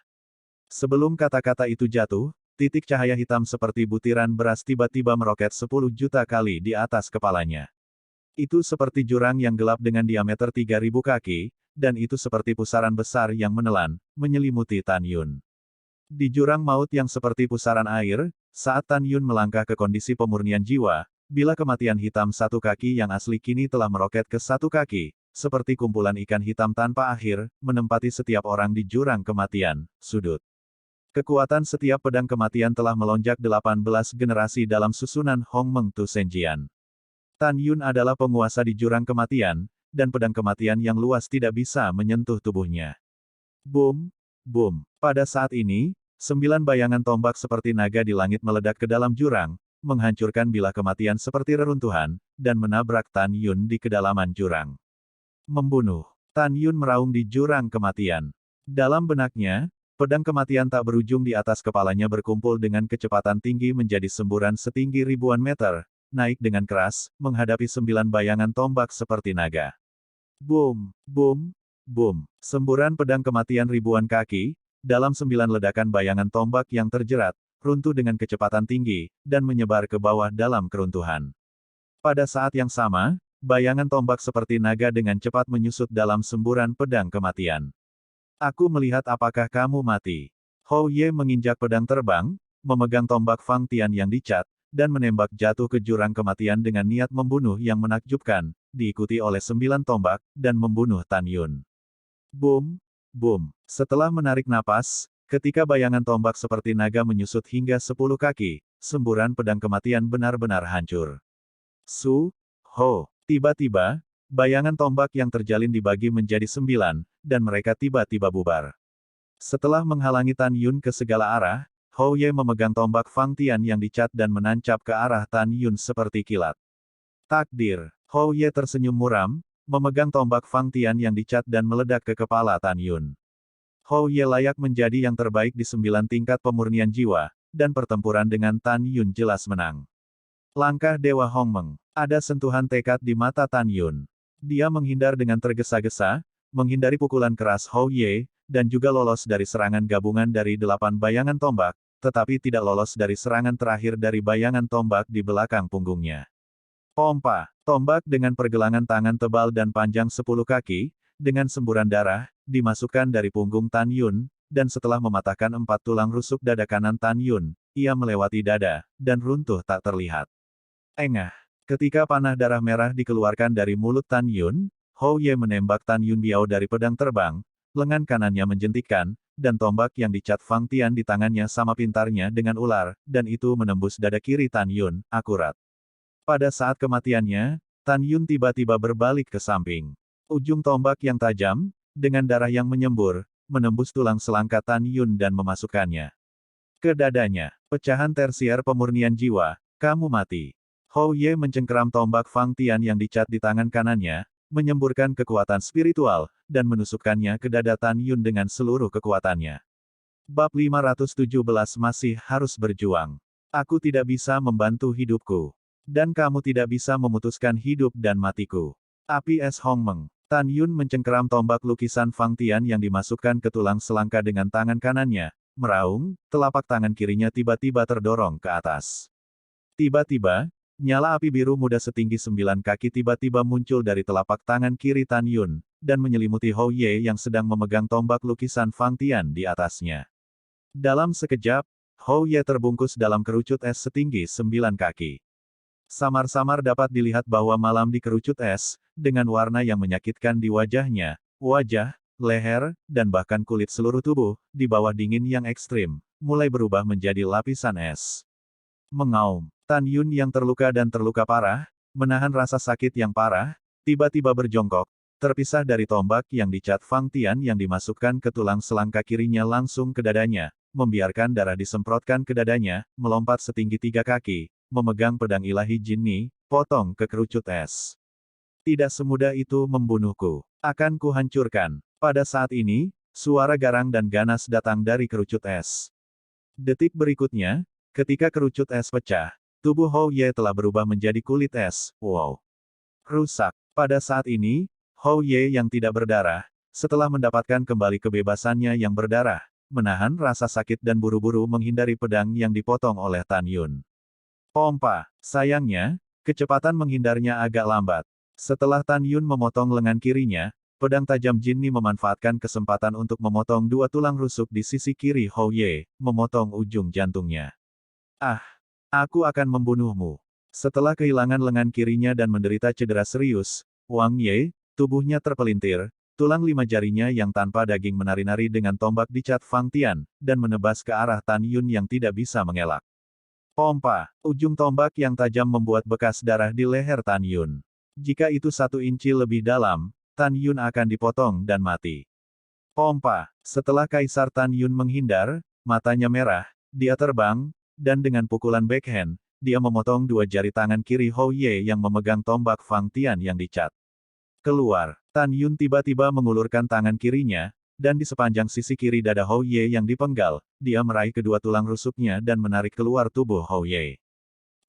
Sebelum kata-kata itu jatuh, titik cahaya hitam seperti butiran beras tiba-tiba meroket 10 juta kali di atas kepalanya. Itu seperti jurang yang gelap dengan diameter 3000 kaki, dan itu seperti pusaran besar yang menelan, menyelimuti Tan Yun. Di jurang maut yang seperti pusaran air, saat Tan Yun melangkah ke kondisi pemurnian jiwa, bila kematian hitam satu kaki yang asli kini telah meroket ke satu kaki, seperti kumpulan ikan hitam tanpa akhir, menempati setiap orang di jurang kematian, sudut. Kekuatan setiap pedang kematian telah melonjak 18 generasi dalam susunan Hong Meng Tu Senjian. Tan Yun adalah penguasa di jurang kematian, dan pedang kematian yang luas tidak bisa menyentuh tubuhnya. Boom, boom. Pada saat ini, 9 bayangan tombak seperti naga di langit meledak ke dalam jurang, menghancurkan bilah kematian seperti reruntuhan, dan menabrak Tan Yun di kedalaman jurang. Membunuh. Tan Yun meraung di jurang kematian. Dalam benaknya, pedang kematian tak berujung di atas kepalanya berkumpul dengan kecepatan tinggi menjadi semburan setinggi ribuan meter, naik dengan keras, menghadapi 9 bayangan tombak seperti naga. Boom, boom, boom. Semburan pedang kematian ribuan kaki, dalam 9 ledakan bayangan tombak yang terjerat, runtuh dengan kecepatan tinggi, dan menyebar ke bawah dalam keruntuhan. Pada saat yang sama, bayangan tombak seperti naga dengan cepat menyusut dalam semburan pedang kematian. Aku melihat apakah kamu mati. Hou Ye menginjak pedang terbang, memegang tombak Fang Tian yang dicat, dan menembak jatuh ke jurang kematian dengan niat membunuh yang menakjubkan, diikuti oleh 9 tombak, dan membunuh Tan Yun. Boom, boom. Setelah menarik napas, ketika bayangan tombak seperti naga menyusut hingga 10 kaki, semburan pedang kematian benar-benar hancur. Ho. Tiba-tiba, bayangan tombak yang terjalin dibagi menjadi 9, dan mereka tiba-tiba bubar. Setelah menghalangi Tan Yun ke segala arah, Hou Ye memegang tombak Fang Tian yang dicat dan menancap ke arah Tan Yun seperti kilat. Takdir. Hou Ye tersenyum muram, memegang tombak Fang Tian yang dicat dan meledak ke kepala Tan Yun. Hou Ye layak menjadi yang terbaik di 9 tingkat pemurnian jiwa, dan pertempuran dengan Tan Yun jelas menang. Langkah Dewa Hongmeng. Ada sentuhan tekad di mata Tan Yun. Dia menghindar dengan tergesa-gesa, menghindari pukulan keras Hou Ye, dan juga lolos dari serangan gabungan dari 8 bayangan tombak, tetapi tidak lolos dari serangan terakhir dari bayangan tombak di belakang punggungnya. Pompa, tombak dengan pergelangan tangan tebal dan panjang 10 kaki, dengan semburan darah, dimasukkan dari punggung Tan Yun, dan setelah mematahkan 4 tulang rusuk dada kanan Tan Yun, ia melewati dada, dan runtuh tak terlihat. Engah. Ketika panah darah merah dikeluarkan dari mulut Tan Yun, Hou Ye menembak Tan Yun Biao dari pedang terbang, lengan kanannya menjentikkan, dan tombak yang dicat Fang Tian di tangannya sama pintarnya dengan ular, dan itu menembus dada kiri Tan Yun, akurat. Pada saat kematiannya, Tan Yun tiba-tiba berbalik ke samping. Ujung tombak yang tajam, dengan darah yang menyembur, menembus tulang selangka Tan Yun dan memasukkannya ke dadanya. Pecahan tersier pemurnian jiwa, kamu mati. Hou Ye mencengkeram tombak Fang Tian yang dicat di tangan kanannya, menyemburkan kekuatan spiritual, dan menusukkannya ke dada Tan Yun dengan seluruh kekuatannya. Bab 517 masih harus berjuang. Aku tidak bisa membantu hidupku. Dan kamu tidak bisa memutuskan hidup dan matiku. Api es Hongmeng. Tan Yun mencengkeram tombak lukisan Fang Tian yang dimasukkan ke tulang selangka dengan tangan kanannya, meraung, telapak tangan kirinya tiba-tiba terdorong ke atas. Tiba-tiba, nyala api biru muda setinggi 9 kaki tiba-tiba muncul dari telapak tangan kiri Tan Yun, dan menyelimuti Hou Ye yang sedang memegang tombak lukisan Fang Tian di atasnya. Dalam sekejap, Hou Ye terbungkus dalam kerucut es setinggi 9 kaki. Samar-samar dapat dilihat bahwa malam di kerucut es, dengan warna yang menyakitkan di wajahnya, wajah, leher, dan bahkan kulit seluruh tubuh, di bawah dingin yang ekstrim, mulai berubah menjadi lapisan es. Mengaum. Tan Yun yang terluka dan terluka parah, menahan rasa sakit yang parah, tiba-tiba berjongkok, terpisah dari tombak yang dicat Fang Tian yang dimasukkan ke tulang selangka kirinya langsung ke dadanya, membiarkan darah disemprotkan ke dadanya, melompat setinggi 3 kaki, memegang pedang ilahi Jinni, potong ke kerucut es. Tidak semudah itu membunuhku. Akan kuhancurkan. Pada saat ini, suara garang dan ganas datang dari kerucut es. Detik berikutnya, ketika kerucut es pecah, tubuh Hou Ye telah berubah menjadi kulit es. Wow. Rusak. Pada saat ini, Hou Ye yang tidak berdarah, setelah mendapatkan kembali kebebasannya yang berdarah, menahan rasa sakit dan buru-buru menghindari pedang yang dipotong oleh Tan Yun. Pompa. Sayangnya, kecepatan menghindarnya agak lambat. Setelah Tan Yun memotong lengan kirinya, pedang tajam Jinni memanfaatkan kesempatan untuk memotong 2 tulang rusuk di sisi kiri Hou Ye, memotong ujung jantungnya. Ah! Aku akan membunuhmu. Setelah kehilangan lengan kirinya dan menderita cedera serius, Wang Ye, tubuhnya terpelintir, tulang 5 jarinya yang tanpa daging menari-nari dengan tombak dicat Fang Tian, dan menebas ke arah Tan Yun yang tidak bisa mengelak. Pompa. Ujung tombak yang tajam membuat bekas darah di leher Tan Yun. Jika itu 1 inci lebih dalam, Tan Yun akan dipotong dan mati. Pompa. Setelah Kaisar Tan Yun menghindar, matanya merah, dia terbang, dan dengan pukulan backhand, dia memotong 2 jari tangan kiri Hou Ye yang memegang tombak Fang Tian yang dicat. Keluar. Tan Yun tiba-tiba mengulurkan tangan kirinya, dan di sepanjang sisi kiri dada Hou Ye yang dipenggal, dia meraih kedua tulang rusuknya dan menarik keluar tubuh Hou Ye.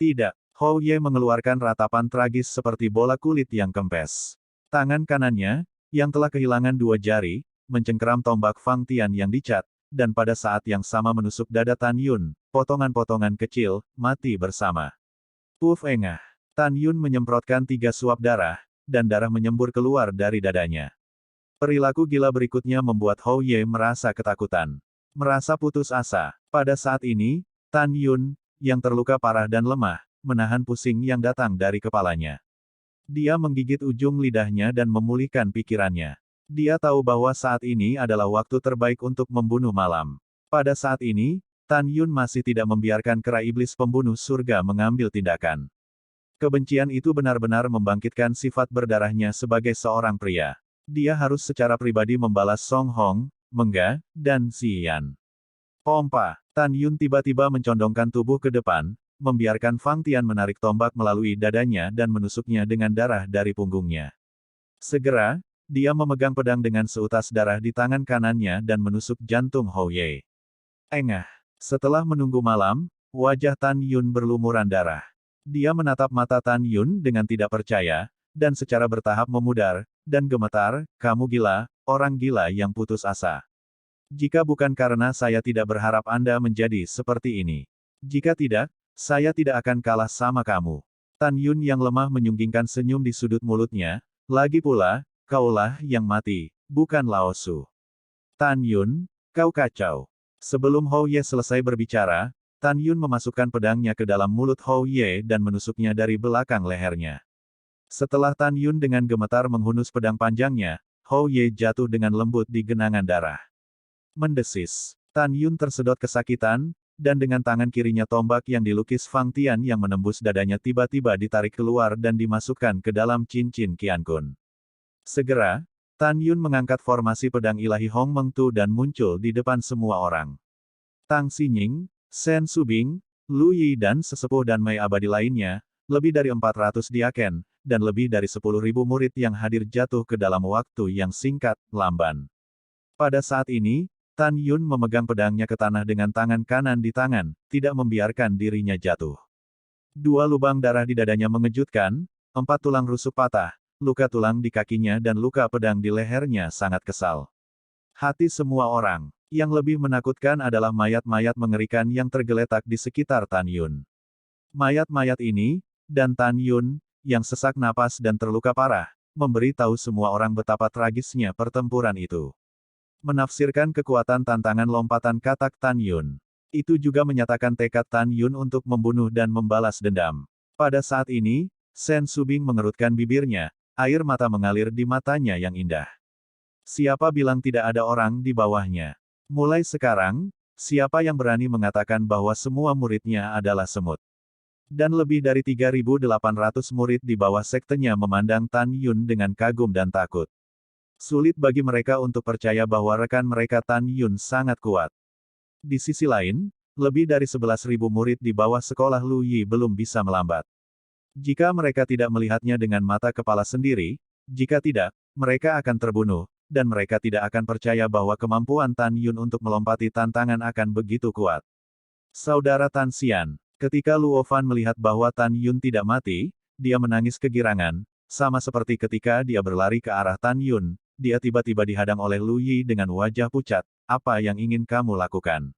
Tidak. Hou Ye mengeluarkan ratapan tragis seperti bola kulit yang kempes. Tangan kanannya, yang telah kehilangan 2 jari, mencengkeram tombak Fang Tian yang dicat, dan pada saat yang sama menusuk dada Tan Yun, potongan-potongan kecil, mati bersama. Puff engah. Tan Yun menyemprotkan 3 suap darah, dan darah menyembur keluar dari dadanya. Perilaku gila berikutnya membuat Hou Ye merasa ketakutan. Merasa putus asa. Pada saat ini, Tan Yun, yang terluka parah dan lemah, menahan pusing yang datang dari kepalanya. Dia menggigit ujung lidahnya dan memulihkan pikirannya. Dia tahu bahwa saat ini adalah waktu terbaik untuk membunuh malam. Pada saat ini, Tan Yun masih tidak membiarkan kera iblis pembunuh surga mengambil tindakan. Kebencian itu benar-benar membangkitkan sifat berdarahnya sebagai seorang pria. Dia harus secara pribadi membalas Song Hong, Mengga, dan Xian. Pompa. Tan Yun tiba-tiba mencondongkan tubuh ke depan, membiarkan Fang Tian menarik tombak melalui dadanya dan menusuknya dengan darah dari punggungnya. Segera, dia memegang pedang dengan seutas darah di tangan kanannya dan menusuk jantung Hou Ye. Engah. Setelah menunggu malam, wajah Tan Yun berlumuran darah. Dia menatap mata Tan Yun dengan tidak percaya, dan secara bertahap memudar, dan gemetar, "Kamu gila, orang gila yang putus asa. Jika bukan karena saya tidak berharap Anda menjadi seperti ini. Jika tidak, saya tidak akan kalah sama kamu." Tan Yun yang lemah menyunggingkan senyum di sudut mulutnya, "Lagi pula, kaulah yang mati, bukan Lao Su." "Tan Yun, kau kacau." Sebelum Hou Ye selesai berbicara, Tan Yun memasukkan pedangnya ke dalam mulut Hou Ye dan menusuknya dari belakang lehernya. Setelah Tan Yun dengan gemetar menghunus pedang panjangnya, Hou Ye jatuh dengan lembut di genangan darah. Mendesis. Tan Yun tersedot kesakitan, dan dengan tangan kirinya tombak yang dilukis Fang Tian yang menembus dadanya tiba-tiba ditarik keluar dan dimasukkan ke dalam cincin Qiankun. Segera, Tan Yun mengangkat formasi pedang ilahi Hong Meng Tu dan muncul di depan semua orang. Tang Xinying, Shen Subing, Lu Yi dan sesepuh dan Mei abadi lainnya, lebih dari 400 diaken, dan lebih dari 10.000 murid yang hadir jatuh ke dalam waktu yang singkat, lamban. Pada saat ini, Tan Yun memegang pedangnya ke tanah dengan tangan kanan di tangan, tidak membiarkan dirinya jatuh. 2 lubang darah di dadanya mengejutkan, 4 tulang rusuk patah, luka tulang di kakinya dan luka pedang di lehernya sangat kesal. Hati semua orang. Yang lebih menakutkan adalah mayat-mayat mengerikan yang tergeletak di sekitar Tan Yun. Mayat-mayat ini, dan Tan Yun, yang sesak napas dan terluka parah, memberi tahu semua orang betapa tragisnya pertempuran itu. Menafsirkan kekuatan tantangan lompatan katak Tan Yun. Itu juga menyatakan tekad Tan Yun untuk membunuh dan membalas dendam. Pada saat ini, Shen Subing mengerutkan bibirnya, air mata mengalir di matanya yang indah. Siapa bilang tidak ada orang di bawahnya? Mulai sekarang, siapa yang berani mengatakan bahwa semua muridnya adalah semut? Dan lebih dari 3.800 murid di bawah sektenya memandang Tan Yun dengan kagum dan takut. Sulit bagi mereka untuk percaya bahwa rekan mereka Tan Yun sangat kuat. Di sisi lain, lebih dari 11.000 murid di bawah sekolah Lu Yi belum bisa melambat. Jika mereka tidak melihatnya dengan mata kepala sendiri, jika tidak, mereka akan terbunuh, dan mereka tidak akan percaya bahwa kemampuan Tan Yun untuk melompati tantangan akan begitu kuat. Saudara Tan Xian, ketika Luo Fan melihat bahwa Tan Yun tidak mati, dia menangis kegirangan, sama seperti ketika dia berlari ke arah Tan Yun. Dia tiba-tiba dihadang oleh Lu Yi dengan wajah pucat. "Apa yang ingin kamu lakukan?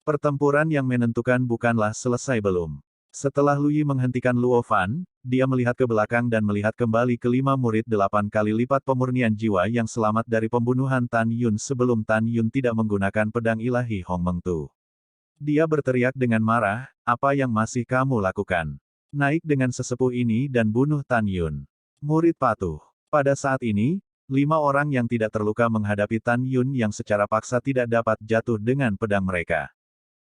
Pertempuran yang menentukan bukanlah selesai belum." Setelah Lu Yi menghentikan Luo Fan, dia melihat ke belakang dan melihat kembali ke 5 murid 8 kali lipat pemurnian jiwa yang selamat dari pembunuhan Tan Yun sebelum Tan Yun tidak menggunakan pedang ilahi Hong Meng Tu. Dia berteriak dengan marah, "Apa yang masih kamu lakukan? Naik dengan sesepuh ini dan bunuh Tan Yun." Murid patuh. Pada saat ini, 5 orang yang tidak terluka menghadapi Tan Yun yang secara paksa tidak dapat jatuh dengan pedang mereka.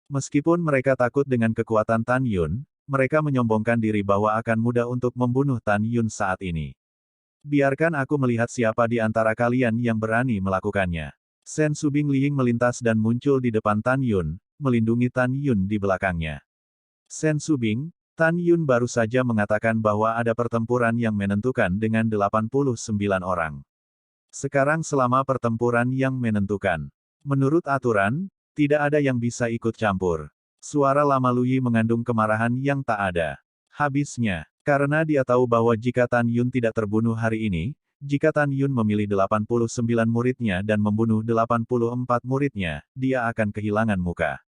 Meskipun mereka takut dengan kekuatan Tan Yun, mereka menyombongkan diri bahwa akan mudah untuk membunuh Tan Yun saat ini. "Biarkan aku melihat siapa di antara kalian yang berani melakukannya." Shen Subing Liing melintas dan muncul di depan Tan Yun, melindungi Tan Yun di belakangnya. "Shen Subing, Tan Yun baru saja mengatakan bahwa ada pertempuran yang menentukan dengan 89 orang. Sekarang selama pertempuran yang menentukan. Menurut aturan, tidak ada yang bisa ikut campur." Suara lama Lu Yi mengandung kemarahan yang tak ada habisnya. Karena dia tahu bahwa jika Tan Yun tidak terbunuh hari ini, jika Tan Yun memilih 89 muridnya dan membunuh 84 muridnya, dia akan kehilangan muka.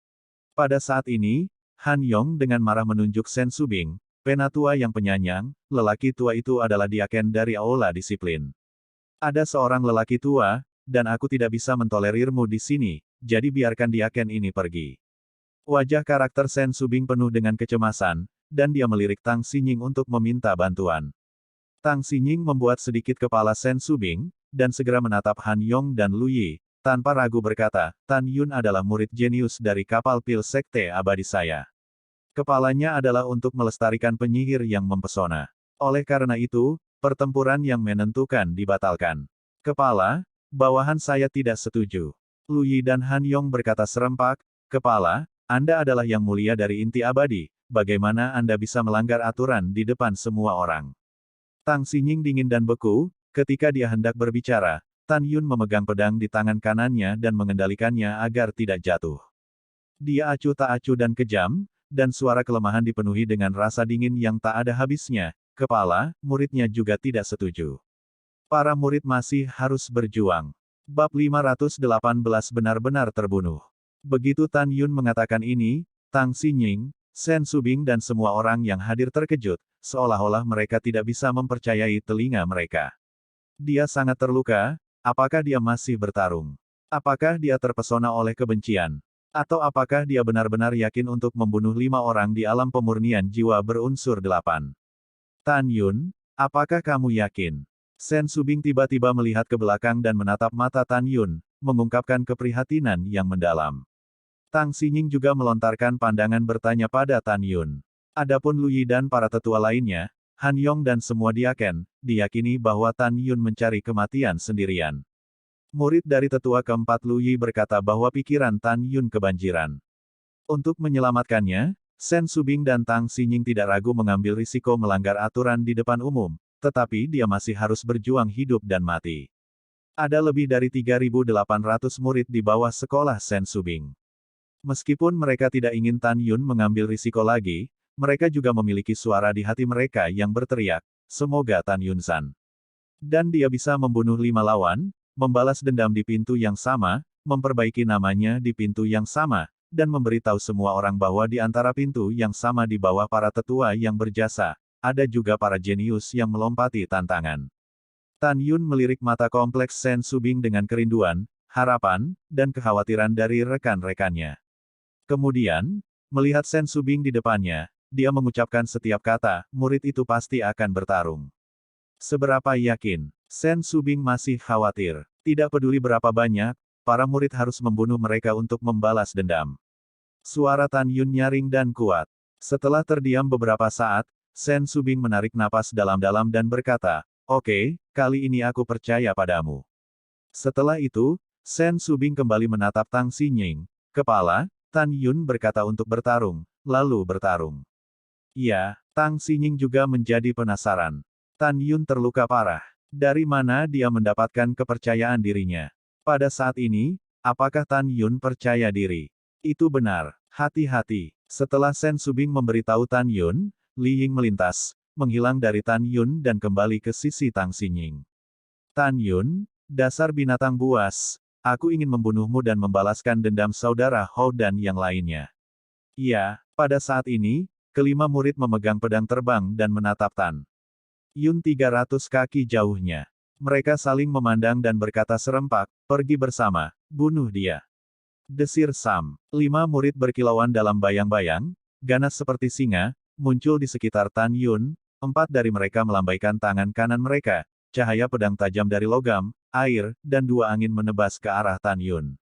Pada saat ini, Han Yong dengan marah menunjuk Shen Subing, penatua yang penyanyang, lelaki tua itu adalah diaken dari Aula Disiplin. "Ada seorang lelaki tua, dan aku tidak bisa mentolerirmu di sini, jadi biarkan diaken ini pergi." Wajah karakter Shen Subing penuh dengan kecemasan, dan dia melirik Tang Xinying untuk meminta bantuan. Tang Xinying membuat sedikit kepala Shen Subing, dan segera menatap Han Yong dan Lu Yi, tanpa ragu berkata, "Tan Yun adalah murid jenius dari kapal pil sekte abadi saya. Kepalanya adalah untuk melestarikan penyihir yang mempesona. Oleh karena itu, pertempuran yang menentukan dibatalkan. Kepala, bawahan saya tidak setuju." Lu Yi dan Han Yong berkata serempak, "Kepala, Anda adalah yang mulia dari inti abadi, bagaimana Anda bisa melanggar aturan di depan semua orang?" Tang Xinying dingin dan beku, ketika dia hendak berbicara, Tan Yun memegang pedang di tangan kanannya dan mengendalikannya agar tidak jatuh. Dia acuh tak acuh dan kejam, dan suara kelemahan dipenuhi dengan rasa dingin yang tak ada habisnya. Kepala, muridnya juga tidak setuju. Para murid masih harus berjuang. Bab 518 benar-benar terbunuh. Begitu Tan Yun mengatakan ini, Tang Xinying, Shen Subing dan semua orang yang hadir terkejut, seolah-olah mereka tidak bisa mempercayai telinga mereka. Dia sangat terluka, apakah dia masih bertarung? Apakah dia terpesona oleh kebencian? Atau apakah dia benar-benar yakin untuk membunuh 5 orang di alam pemurnian jiwa berunsur 8? Tan Yun, apakah kamu yakin? Shen Subing tiba-tiba melihat ke belakang dan menatap mata Tan Yun, mengungkapkan keprihatinan yang mendalam. Tang Xinying juga melontarkan pandangan bertanya pada Tan Yun. Adapun Lu Yi dan para tetua lainnya, Han Yong dan semua diaken, diyakini bahwa Tan Yun mencari kematian sendirian. Murid dari tetua keempat Lu Yi berkata bahwa pikiran Tan Yun kebanjiran. Untuk menyelamatkannya, Shen Subing dan Tang Xinying tidak ragu mengambil risiko melanggar aturan di depan umum, tetapi dia masih harus berjuang hidup dan mati. Ada lebih dari 3.800 murid di bawah sekolah Shen Subing. Meskipun mereka tidak ingin Tan Yun mengambil risiko lagi, mereka juga memiliki suara di hati mereka yang berteriak, "Semoga Tan Yun-san." Dan dia bisa membunuh 5 lawan, membalas dendam di pintu yang sama, memperbaiki namanya di pintu yang sama, dan memberitahu semua orang bahwa di antara pintu yang sama di bawah para tetua yang berjasa, ada juga para jenius yang melompati tantangan. Tan Yun melirik mata kompleks Shen Subing dengan kerinduan, harapan, dan kekhawatiran dari rekan-rekannya. Kemudian, melihat Shen Subing di depannya, dia mengucapkan setiap kata, murid itu pasti akan bertarung. Seberapa yakin? Shen Subing masih khawatir. Tidak peduli berapa banyak, para murid harus membunuh mereka untuk membalas dendam. Suara Tan Yun nyaring dan kuat. Setelah terdiam beberapa saat, Shen Subing menarik napas dalam-dalam dan berkata, "Oke, kali ini aku percaya padamu." Setelah itu, Shen Subing kembali menatap Tang Xinying. "Kepala," Tan Yun berkata untuk bertarung, lalu bertarung. Ya, Tang Xinying juga menjadi penasaran. Tan Yun terluka parah. Dari mana dia mendapatkan kepercayaan dirinya? Pada saat ini, apakah Tan Yun percaya diri? Itu benar. Hati-hati. Setelah Shen Subing memberitahu Tan Yun, Li Ying melintas, menghilang dari Tan Yun dan kembali ke sisi Tang Xinying. "Tan Yun, dasar binatang buas. Aku ingin membunuhmu dan membalaskan dendam saudara Hou dan yang lainnya." Ya, pada saat ini, kelima murid memegang pedang terbang dan menatap Tan Yun 300 kaki jauhnya. Mereka saling memandang dan berkata serempak, "Pergi bersama, bunuh dia." Desir Sam. 5 murid berkilauan dalam bayang-bayang, ganas seperti singa, muncul di sekitar Tan Yun. 4 dari mereka melambaikan tangan kanan mereka, cahaya pedang tajam dari logam, air, dan 2 angin menebas ke arah Tan Yun.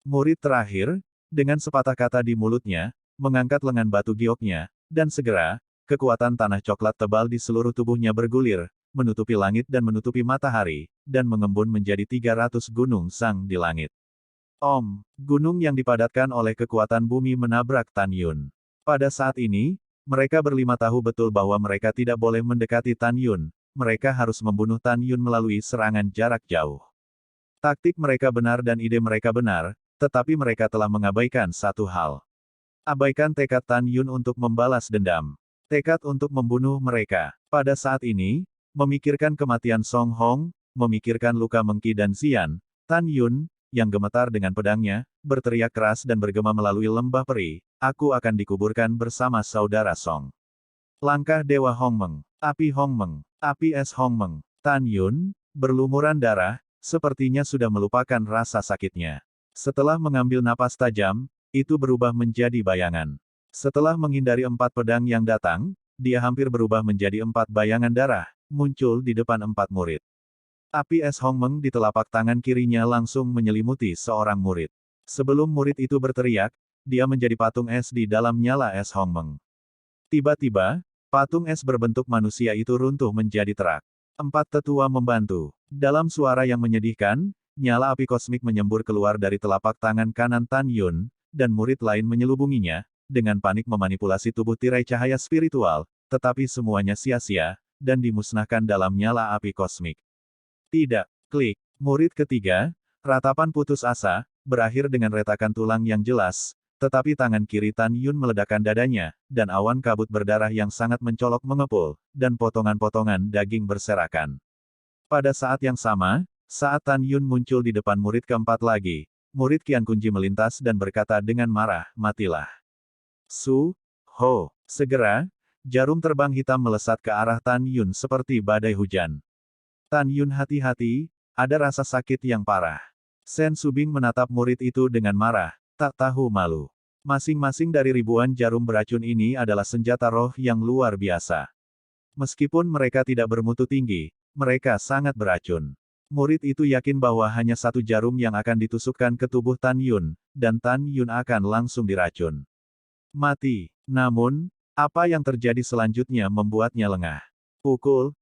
Murid terakhir, dengan sepatah kata di mulutnya, mengangkat lengan batu gioknya, dan segera, kekuatan tanah coklat tebal di seluruh tubuhnya bergulir, menutupi langit dan menutupi matahari, dan mengembun menjadi 300 gunung sang di langit. Om, gunung yang dipadatkan oleh kekuatan bumi menabrak Tan Yun. Pada saat ini, mereka berlima tahu betul bahwa mereka tidak boleh mendekati Tan Yun, mereka harus membunuh Tan Yun melalui serangan jarak jauh. Taktik mereka benar dan ide mereka benar, tetapi mereka telah mengabaikan satu hal. Abaikan tekad Tan Yun untuk membalas dendam. Tekad untuk membunuh mereka. Pada saat ini, memikirkan kematian Song Hong, memikirkan luka Mengki dan Xian, Tan Yun, yang gemetar dengan pedangnya, berteriak keras dan bergema melalui lembah peri, "Aku akan dikuburkan bersama saudara Song." Langkah Dewa Hongmeng, api Hongmeng, api es Hongmeng. Tan Yun, berlumuran darah, sepertinya sudah melupakan rasa sakitnya. Setelah mengambil napas tajam, itu berubah menjadi bayangan. Setelah menghindari 4 pedang yang datang, dia hampir berubah menjadi 4 bayangan darah, muncul di depan 4 murid. Api es Hongmeng di telapak tangan kirinya langsung menyelimuti seorang murid. Sebelum murid itu berteriak, dia menjadi patung es di dalam nyala es Hongmeng. Tiba-tiba, patung es berbentuk manusia itu runtuh menjadi terak. 4 tetua membantu. Dalam suara yang menyedihkan, nyala api kosmik menyembur keluar dari telapak tangan kanan Tan Yun, dan murid lain menyelubunginya, dengan panik memanipulasi tubuh tirai cahaya spiritual, tetapi semuanya sia-sia, dan dimusnahkan dalam nyala api kosmik. Tidak. Klik. Murid ketiga, ratapan putus asa, berakhir dengan retakan tulang yang jelas, tetapi tangan kiri Tan Yun meledakkan dadanya, dan awan kabut berdarah yang sangat mencolok mengepul, dan potongan-potongan daging berserakan. Pada saat yang sama, saat Tan Yun muncul di depan murid keempat lagi, murid Qian Kunji melintas dan berkata dengan marah, "Matilah." Su, Ho. Segera, jarum terbang hitam melesat ke arah Tan Yun seperti badai hujan. Tan Yun, hati-hati, ada rasa sakit yang parah. Sen Subing menatap murid itu dengan marah, tak tahu malu. Masing-masing dari ribuan jarum beracun ini adalah senjata roh yang luar biasa. Meskipun mereka tidak bermutu tinggi, mereka sangat beracun. Murid itu yakin bahwa hanya satu jarum yang akan ditusukkan ke tubuh Tan Yun, dan Tan Yun akan langsung diracun. Mati. Namun, apa yang terjadi selanjutnya membuatnya lengah. Pukul.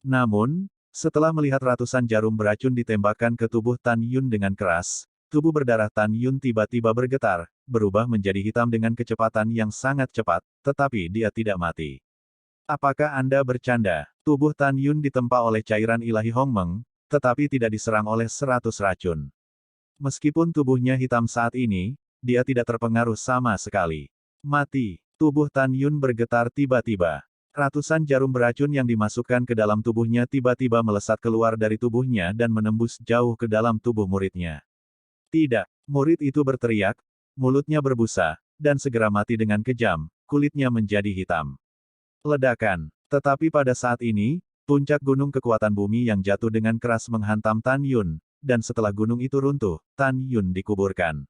Namun, setelah melihat ratusan jarum beracun ditembakkan ke tubuh Tan Yun dengan keras, tubuh berdarah Tan Yun tiba-tiba bergetar, berubah menjadi hitam dengan kecepatan yang sangat cepat, tetapi dia tidak mati. Apakah Anda bercanda? Tubuh Tan Yun ditempa oleh cairan ilahi Hongmeng, tetapi tidak diserang oleh 100 racun. Meskipun tubuhnya hitam saat ini, dia tidak terpengaruh sama sekali. Mati. Tubuh Tan Yun bergetar tiba-tiba. Ratusan jarum beracun yang dimasukkan ke dalam tubuhnya tiba-tiba melesat keluar dari tubuhnya dan menembus jauh ke dalam tubuh muridnya. Tidak. Murid itu berteriak, mulutnya berbusa, dan segera mati dengan kejam, kulitnya menjadi hitam. Ledakan. Tetapi pada saat ini, puncak gunung kekuatan bumi yang jatuh dengan keras menghantam Tan Yun, dan setelah gunung itu runtuh, Tan Yun dikuburkan.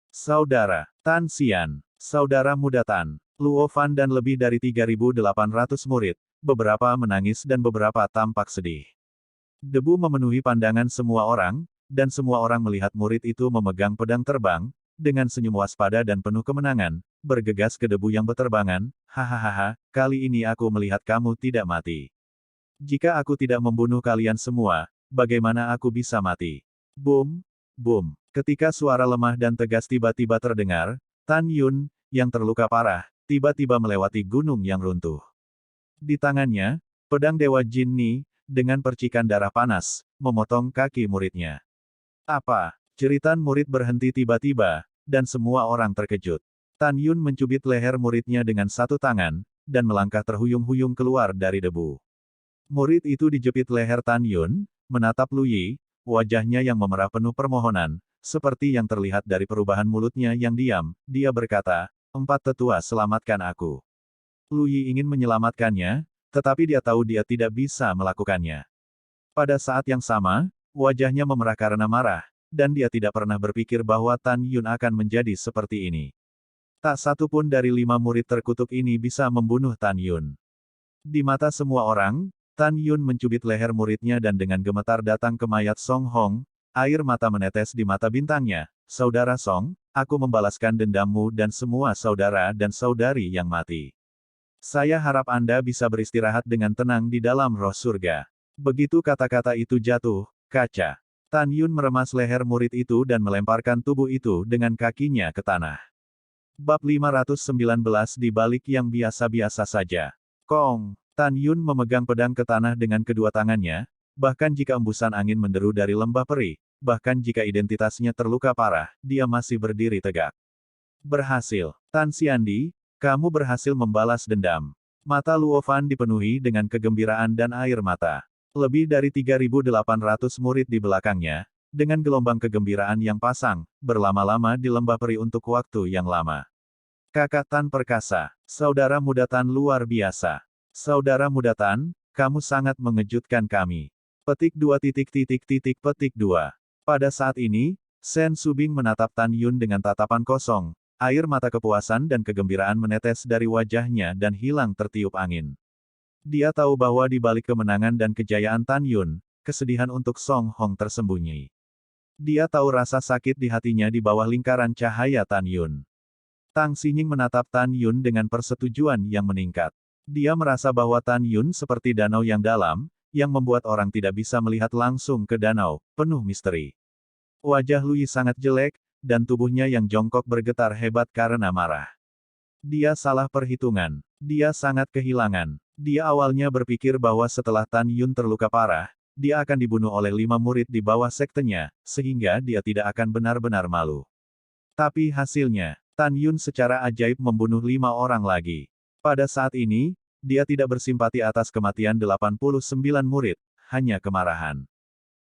Saudara Tan Xian, saudara muda Tan Luo Fan dan lebih dari 3.800 murid, beberapa menangis dan beberapa tampak sedih. Debu memenuhi pandangan semua orang, dan semua orang melihat murid itu memegang pedang terbang, dengan senyum waspada dan penuh kemenangan, bergegas ke debu yang beterbangan, "Hahaha, kali ini aku melihat kamu tidak mati. Jika aku tidak membunuh kalian semua, bagaimana aku bisa mati?" Boom, boom. Ketika suara lemah dan tegas tiba-tiba terdengar, Tan Yun, yang terluka parah, tiba-tiba melewati gunung yang runtuh. Di tangannya, pedang Dewa Jin Ni, dengan percikan darah panas, memotong kaki muridnya. Apa? Jeritan murid berhenti tiba-tiba, dan semua orang terkejut. Tan Yun mencubit leher muridnya dengan satu tangan, dan melangkah terhuyung-huyung keluar dari debu. Murid itu dijepit leher Tan Yun, menatap Lu Yi, wajahnya yang memerah penuh permohonan, seperti yang terlihat dari perubahan mulutnya yang diam, dia berkata, "Empat tetua selamatkan aku." Lu Yi ingin menyelamatkannya, tetapi dia tahu dia tidak bisa melakukannya. Pada saat yang sama, wajahnya memerah karena marah, dan dia tidak pernah berpikir bahwa Tan Yun akan menjadi seperti ini. Tak satu pun dari 5 murid terkutuk ini bisa membunuh Tan Yun. Di mata semua orang, Tan Yun mencubit leher muridnya dan dengan gemetar datang ke mayat Song Hong, air mata menetes di mata bintangnya. "Saudara Song, aku membalaskan dendammu dan semua saudara dan saudari yang mati. Saya harap Anda bisa beristirahat dengan tenang di dalam roh surga." Begitu kata-kata itu jatuh, kaca. Tan Yun meremas leher murid itu dan melemparkan tubuh itu dengan kakinya ke tanah. Bab 519 di balik yang biasa-biasa saja. Kong. Tan Yun memegang pedang ke tanah dengan kedua tangannya, bahkan jika embusan angin menderu dari lembah peri, bahkan jika identitasnya terluka parah, dia masih berdiri tegak. Berhasil. Tan Xiandi, kamu berhasil membalas dendam. Mata Luo Fan dipenuhi dengan kegembiraan dan air mata. Lebih dari 3.800 murid di belakangnya, dengan gelombang kegembiraan yang pasang, berlama-lama di lembah peri untuk waktu yang lama. Kakak Tan perkasa, saudara muda Tan luar biasa. Saudara muda Tan, kamu sangat mengejutkan kami. Petik 2. Pada saat ini, Sen Subing menatap Tan Yun dengan tatapan kosong, air mata kepuasan dan kegembiraan menetes dari wajahnya dan hilang tertiup angin. Dia tahu bahwa di balik kemenangan dan kejayaan Tan Yun, kesedihan untuk Song Hong tersembunyi. Dia tahu rasa sakit di hatinya di bawah lingkaran cahaya Tan Yun. Tang Xinying menatap Tan Yun dengan persetujuan yang meningkat. Dia merasa bahwa Tan Yun seperti danau yang dalam, yang membuat orang tidak bisa melihat langsung ke danau, penuh misteri. Wajah Lui sangat jelek, dan tubuhnya yang jongkok bergetar hebat karena marah. Dia salah perhitungan. Dia sangat kehilangan. Dia awalnya berpikir bahwa setelah Tan Yun terluka parah, dia akan dibunuh oleh 5 murid di bawah sektenya, sehingga dia tidak akan benar-benar malu. Tapi hasilnya, Tan Yun secara ajaib membunuh 5 orang lagi. Pada saat ini, dia tidak bersimpati atas kematian 89 murid, hanya kemarahan.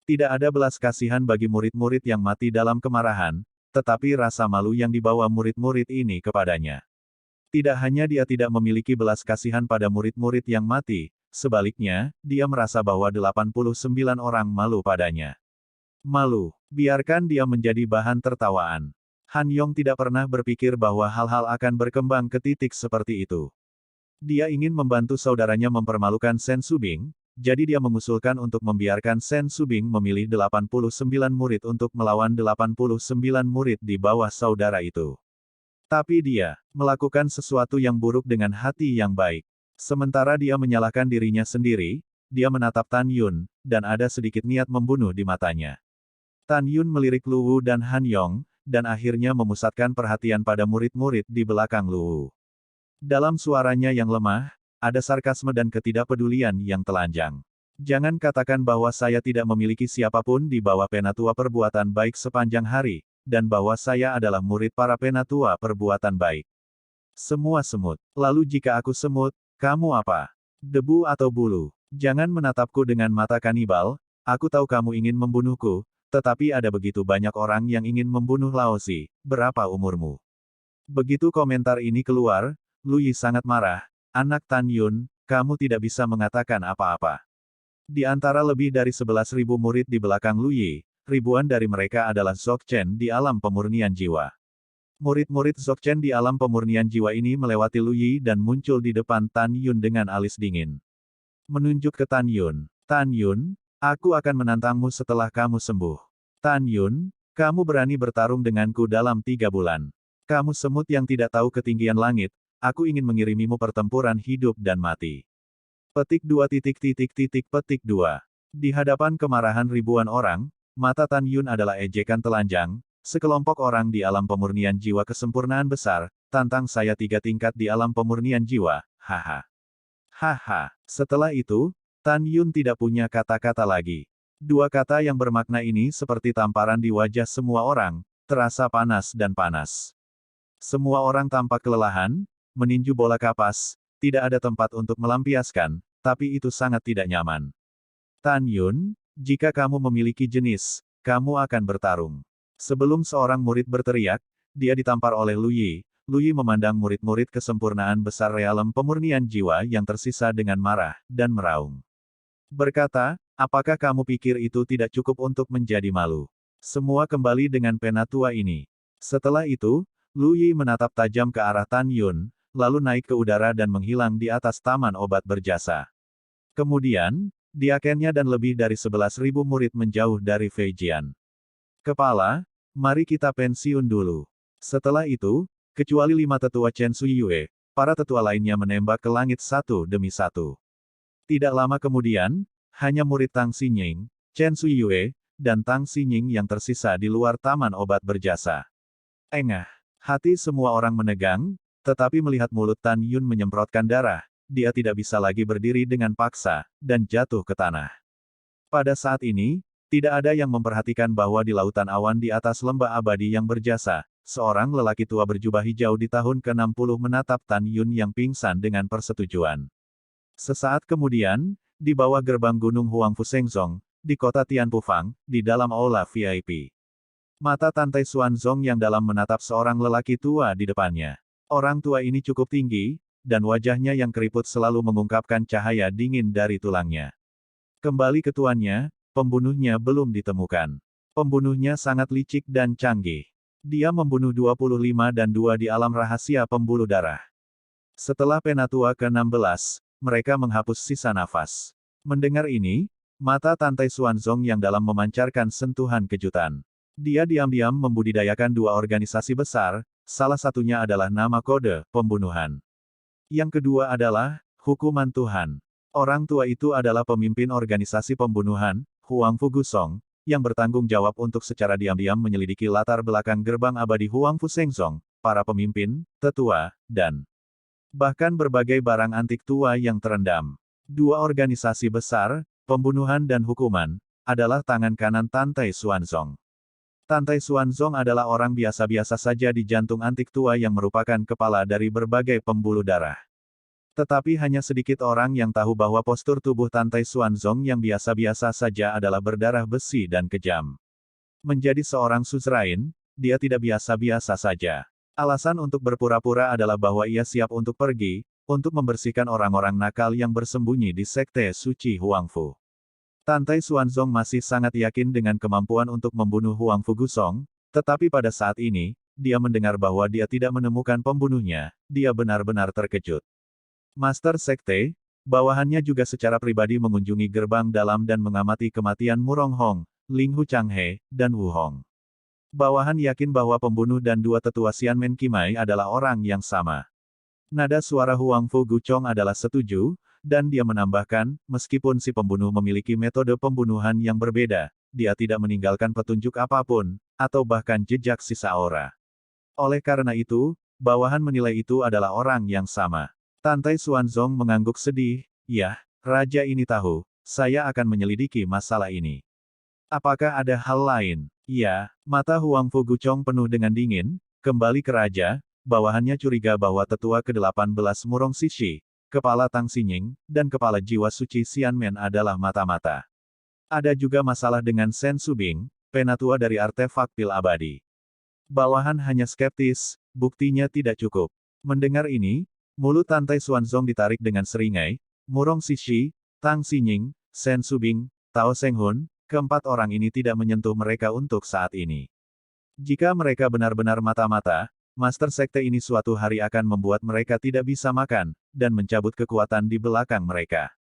Tidak ada belas kasihan bagi murid-murid yang mati dalam kemarahan, tetapi rasa malu yang dibawa murid-murid ini kepadanya. Tidak hanya dia tidak memiliki belas kasihan pada murid-murid yang mati, sebaliknya, dia merasa bahwa 89 orang malu padanya. Malu, biarkan dia menjadi bahan tertawaan. Han Yong tidak pernah berpikir bahwa hal-hal akan berkembang ke titik seperti itu. Dia ingin membantu saudaranya mempermalukan Sen Subing, jadi dia mengusulkan untuk membiarkan Sen Subing memilih 89 murid untuk melawan 89 murid di bawah saudara itu. Tapi dia melakukan sesuatu yang buruk dengan hati yang baik. Sementara dia menyalahkan dirinya sendiri, dia menatap Tan Yun, dan ada sedikit niat membunuh di matanya. Tan Yun melirik Luwu dan Han Yong, dan akhirnya memusatkan perhatian pada murid-murid di belakang Luwu. Dalam suaranya yang lemah, ada sarkasme dan ketidakpedulian yang telanjang. Jangan katakan bahwa saya tidak memiliki siapapun di bawah penatua perbuatan baik sepanjang hari, dan bahwa saya adalah murid para penatua perbuatan baik. Semua semut. Lalu jika aku semut, kamu apa? Debu atau bulu? Jangan menatapku dengan mata kanibal, aku tahu kamu ingin membunuhku, tetapi ada begitu banyak orang yang ingin membunuh Laozi, berapa umurmu? Begitu komentar ini keluar, Lui sangat marah, anak Tan Yun, kamu tidak bisa mengatakan apa-apa. Di antara lebih dari 11.000 murid di belakang Lui, ribuan dari mereka adalah Dzogchen di alam pemurnian jiwa. Murid-murid Dzogchen di alam pemurnian jiwa ini melewati Lui dan muncul di depan Tan Yun dengan alis dingin. Menunjuk ke Tan Yun. Tan Yun, aku akan menantangmu setelah kamu sembuh. Tan Yun, kamu berani bertarung denganku dalam 3 bulan. Kamu semut yang tidak tahu ketinggian langit, aku ingin mengirimimu pertempuran hidup dan mati. Petik 2. Petik 2. Di hadapan kemarahan ribuan orang, mata Tan Yun adalah ejekan telanjang, sekelompok orang di alam pemurnian jiwa kesempurnaan besar, tantang saya 3 tingkat di alam pemurnian jiwa, haha. Haha. Setelah itu, Tan Yun tidak punya kata-kata lagi. 2 kata yang bermakna ini seperti tamparan di wajah semua orang, terasa panas dan panas. Semua orang tampak kelelahan, meninju bola kapas, tidak ada tempat untuk melampiaskan, tapi itu sangat tidak nyaman. Tan Yun, jika kamu memiliki jenis, kamu akan bertarung. Sebelum seorang murid berteriak, dia ditampar oleh Lu Yi. Lu Yi memandang murid-murid kesempurnaan besar realem pemurnian jiwa yang tersisa dengan marah, dan meraung. Berkata, apakah kamu pikir itu tidak cukup untuk menjadi malu? Semua kembali dengan penatua ini. Setelah itu, Lu Yi menatap tajam ke arah Tan Yun, lalu naik ke udara dan menghilang di atas taman obat berjasa. Kemudian, diakennya dan lebih dari 11.000 murid menjauh dari Fei Jian. Kepala, mari kita pensiun dulu. Setelah itu, kecuali 5 tetua Chen Sui Yue, para tetua lainnya menembak ke langit satu demi satu. Tidak lama kemudian, hanya murid Tang Xinying, Chen Sui Yue, dan Tang Xinying yang tersisa di luar taman obat berjasa. Engah. Hati semua orang menegang, tetapi melihat mulut Tan Yun menyemprotkan darah, dia tidak bisa lagi berdiri dengan paksa, dan jatuh ke tanah. Pada saat ini, tidak ada yang memperhatikan bahwa di lautan awan di atas lembah abadi yang berjasa, seorang lelaki tua berjubah hijau di tahun ke-60 menatap Tan Yun yang pingsan dengan persetujuan. Sesaat kemudian, di bawah gerbang gunung Huangfu Shengzong, di kota Tianpufang, di dalam aula VIP. Mata Tantai Xuanzong yang dalam menatap seorang lelaki tua di depannya. Orang tua ini cukup tinggi, dan wajahnya yang keriput selalu mengungkapkan cahaya dingin dari tulangnya. Kembali ke tuannya, pembunuhnya belum ditemukan. Pembunuhnya sangat licik dan canggih. Dia membunuh 25 dan 2 di alam rahasia pembuluh darah. Setelah penatua ke-16, mereka menghapus sisa nafas. Mendengar ini, mata Tantai Xuanzong yang dalam memancarkan sentuhan kejutan. Dia diam-diam membudidayakan 2 organisasi besar, salah satunya adalah nama kode pembunuhan. Yang kedua adalah hukuman Tuhan. Orang tua itu adalah pemimpin organisasi pembunuhan, Huang Fugusong, yang bertanggung jawab untuk secara diam-diam menyelidiki latar belakang gerbang abadi Huang Fusengzong, para pemimpin, tetua, dan bahkan berbagai barang antik tua yang terendam. Dua organisasi besar, pembunuhan dan hukuman, adalah tangan kanan Tantai Xuanzong. Tantai Xuanzong adalah orang biasa-biasa saja di jantung antik tua yang merupakan kepala dari berbagai pembuluh darah. Tetapi hanya sedikit orang yang tahu bahwa postur tubuh Tantai Xuanzong yang biasa-biasa saja adalah berdarah besi dan kejam. Menjadi seorang suzerain, dia tidak biasa-biasa saja. Alasan untuk berpura-pura adalah bahwa ia siap untuk pergi, untuk membersihkan orang-orang nakal yang bersembunyi di Sekte Suci Huangfu. Tantai Xuanzong masih sangat yakin dengan kemampuan untuk membunuh Huang Fugusong, tetapi pada saat ini, dia mendengar bahwa dia tidak menemukan pembunuhnya, dia benar-benar terkejut. Master Sekte, bawahannya juga secara pribadi mengunjungi gerbang dalam dan mengamati kematian Murong Hong, Ling Hu Changhe, dan Wu Hong. Bawahan yakin bahwa pembunuh dan dua tetua Xianmen Qimai adalah orang yang sama. Nada suara Huang Fugucong adalah setuju, dan dia menambahkan, meskipun si pembunuh memiliki metode pembunuhan yang berbeda, dia tidak meninggalkan petunjuk apapun, atau bahkan jejak sisa aura. Oleh karena itu, bawahan menilai itu adalah orang yang sama. Tantai Xuanzong mengangguk sedih, "Yah, raja ini tahu, saya akan menyelidiki masalah ini. Apakah ada hal lain?" "Ya." Mata Huang Fugucong penuh dengan dingin, kembali ke raja, bawahannya curiga bahwa tetua ke-18 Murong Sishi, kepala Tang Xinying, dan kepala jiwa suci Xianmen adalah mata-mata. Ada juga masalah dengan Shen Subing, penatua dari artefak pil abadi. Bawahan hanya skeptis, buktinya tidak cukup. Mendengar ini, mulut Tantai Xuanzong ditarik dengan seringai. Murong Sishi, Tang Xinying, Shen Subing, Tao Senghun, keempat orang ini tidak menyentuh mereka untuk saat ini. Jika mereka benar-benar mata-mata, Master Sekte ini suatu hari akan membuat mereka tidak bisa makan, dan mencabut kekuatan di belakang mereka.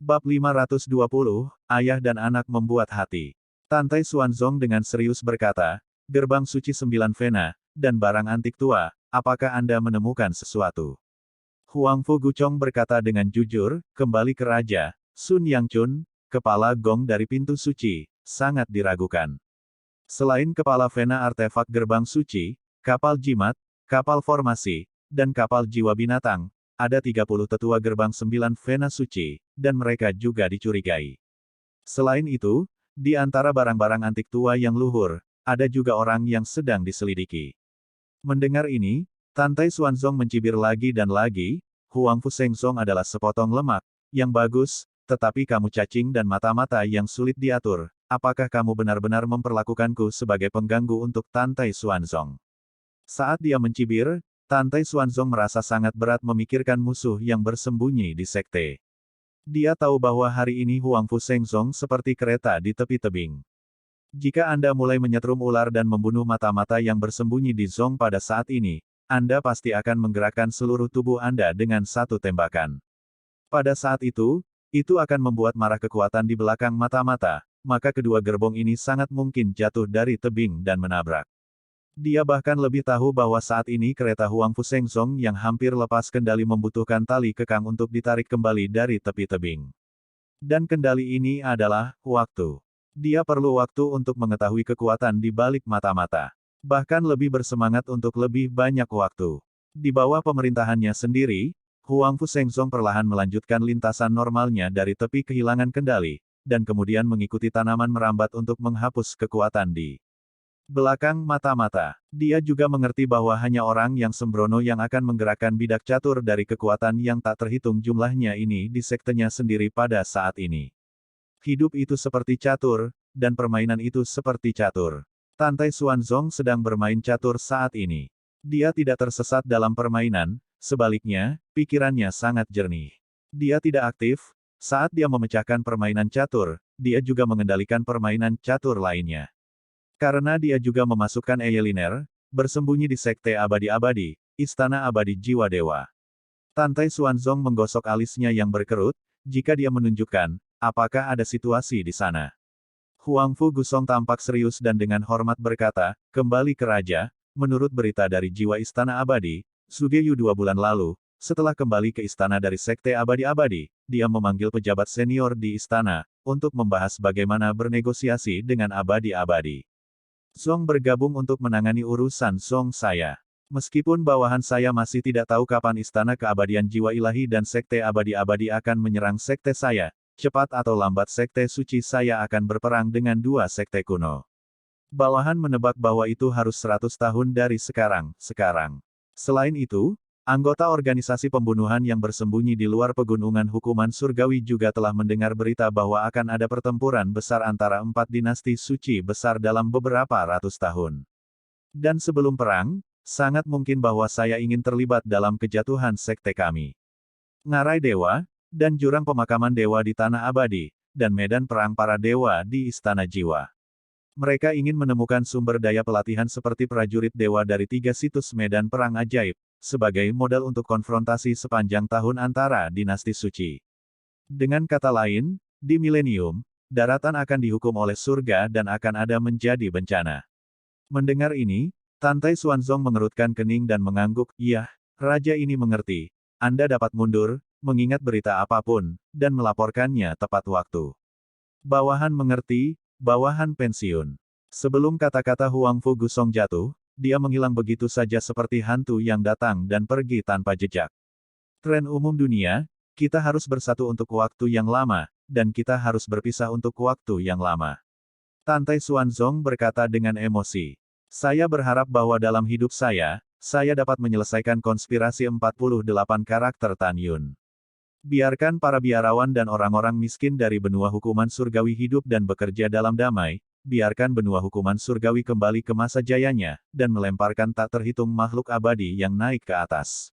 Bab 520, Ayah dan Anak Membuat Hati. Tantai Xuanzong dengan serius berkata, "Gerbang suci 9 Vena, dan barang antik tua, apakah Anda menemukan sesuatu?" Huang Fugucong berkata dengan jujur, "Kembali ke raja, Sun Yangchun, kepala gong dari pintu suci, sangat diragukan. Selain kepala Vena artefak gerbang suci, kapal jimat, kapal formasi, dan kapal jiwa binatang, ada 30 tetua gerbang 9 Vena suci, dan mereka juga dicurigai. Selain itu, di antara barang-barang antik tua yang luhur, ada juga orang yang sedang diselidiki." Mendengar ini, Tantai Xuanzong mencibir lagi dan lagi, "Huang Fusengzong adalah sepotong lemak, yang bagus, tetapi kamu cacing dan mata-mata yang sulit diatur. Apakah kamu benar-benar memperlakukanku sebagai pengganggu untuk Tantai Xuanzong?" Saat dia mencibir, Tantai Xuanzong merasa sangat berat memikirkan musuh yang bersembunyi di sekte. Dia tahu bahwa hari ini Huang Fusengzong seperti kereta di tepi tebing. Jika Anda mulai menyetrum ular dan membunuh mata-mata yang bersembunyi di Zong pada saat ini, Anda pasti akan menggerakkan seluruh tubuh Anda dengan satu tembakan. Pada saat itu akan membuat marah kekuatan di belakang mata-mata, maka kedua gerbong ini sangat mungkin jatuh dari tebing dan menabrak. Dia bahkan lebih tahu bahwa saat ini kereta Huang Fusengzong yang hampir lepas kendali membutuhkan tali kekang untuk ditarik kembali dari tepi tebing. Dan kendali ini adalah waktu. Dia perlu waktu untuk mengetahui kekuatan di balik mata-mata. Bahkan lebih bersemangat untuk lebih banyak waktu. Di bawah pemerintahannya sendiri, Huang Fusengzong perlahan melanjutkan lintasan normalnya dari tepi kehilangan kendali, dan kemudian mengikuti tanaman merambat untuk menghapus kekuatan di belakang mata-mata. Dia juga mengerti bahwa hanya orang yang sembrono yang akan menggerakkan bidak catur dari kekuatan yang tak terhitung jumlahnya ini di sektenya sendiri pada saat ini. Hidup itu seperti catur, dan permainan itu seperti catur. Tantai Xuanzong sedang bermain catur saat ini. Dia tidak tersesat dalam permainan, sebaliknya, pikirannya sangat jernih. Dia tidak aktif, saat dia memecahkan permainan catur, dia juga mengendalikan permainan catur lainnya. Karena dia juga memasukkan Eyeliner, bersembunyi di Sekte Abadi-Abadi, Istana Abadi Jiwa Dewa. Tantai Xuanzong menggosok alisnya yang berkerut, jika dia menunjukkan, apakah ada situasi di sana. Huang Fugusong tampak serius dan dengan hormat berkata, "Kembali ke raja, menurut berita dari jiwa Istana Abadi, Sugeyu 2 bulan lalu, setelah kembali ke istana dari Sekte Abadi-Abadi, dia memanggil pejabat senior di istana, untuk membahas bagaimana bernegosiasi dengan Abadi-Abadi. Zong bergabung untuk menangani urusan Zong saya. Meskipun bawahan saya masih tidak tahu kapan Istana Keabadian Jiwa Ilahi dan Sekte Abadi-Abadi akan menyerang sekte saya, cepat atau lambat sekte suci saya akan berperang dengan dua sekte kuno. Bawahan menebak bahwa itu harus 100 tahun dari sekarang. Selain itu, anggota organisasi pembunuhan yang bersembunyi di luar pegunungan hukuman surgawi juga telah mendengar berita bahwa akan ada pertempuran besar antara 4 dinasti suci besar dalam beberapa ratus tahun. Dan sebelum perang, sangat mungkin bahwa saya ingin terlibat dalam kejatuhan sekte kami. Ngarai Dewa, dan jurang pemakaman dewa di Tanah Abadi, dan medan perang para dewa di Istana Jiwa. Mereka ingin menemukan sumber daya pelatihan seperti prajurit dewa dari 3 situs medan perang ajaib, sebagai modal untuk konfrontasi sepanjang tahun antara dinasti suci. Dengan kata lain, di milenium, daratan akan dihukum oleh surga dan akan ada menjadi bencana. Mendengar ini, Tantai Xuanzong mengerutkan kening dan mengangguk, "Iya, raja ini mengerti. Anda dapat mundur, mengingat berita apapun, dan melaporkannya tepat waktu." Bawahan mengerti, bawahan pensiun. Sebelum kata-kata Huang Fu Gusong jatuh, dia menghilang begitu saja seperti hantu yang datang dan pergi tanpa jejak. Tren umum dunia, kita harus bersatu untuk waktu yang lama, dan kita harus berpisah untuk waktu yang lama. Tantai Xuanzong berkata dengan emosi. Saya berharap bahwa dalam hidup saya dapat menyelesaikan konspirasi 48 karakter Tan Yun. Biarkan para biarawan dan orang-orang miskin dari benua hukuman surgawi hidup dan bekerja dalam damai, biarkan benua hukuman surgawi kembali ke masa jayanya, dan melemparkan tak terhitung makhluk abadi yang naik ke atas.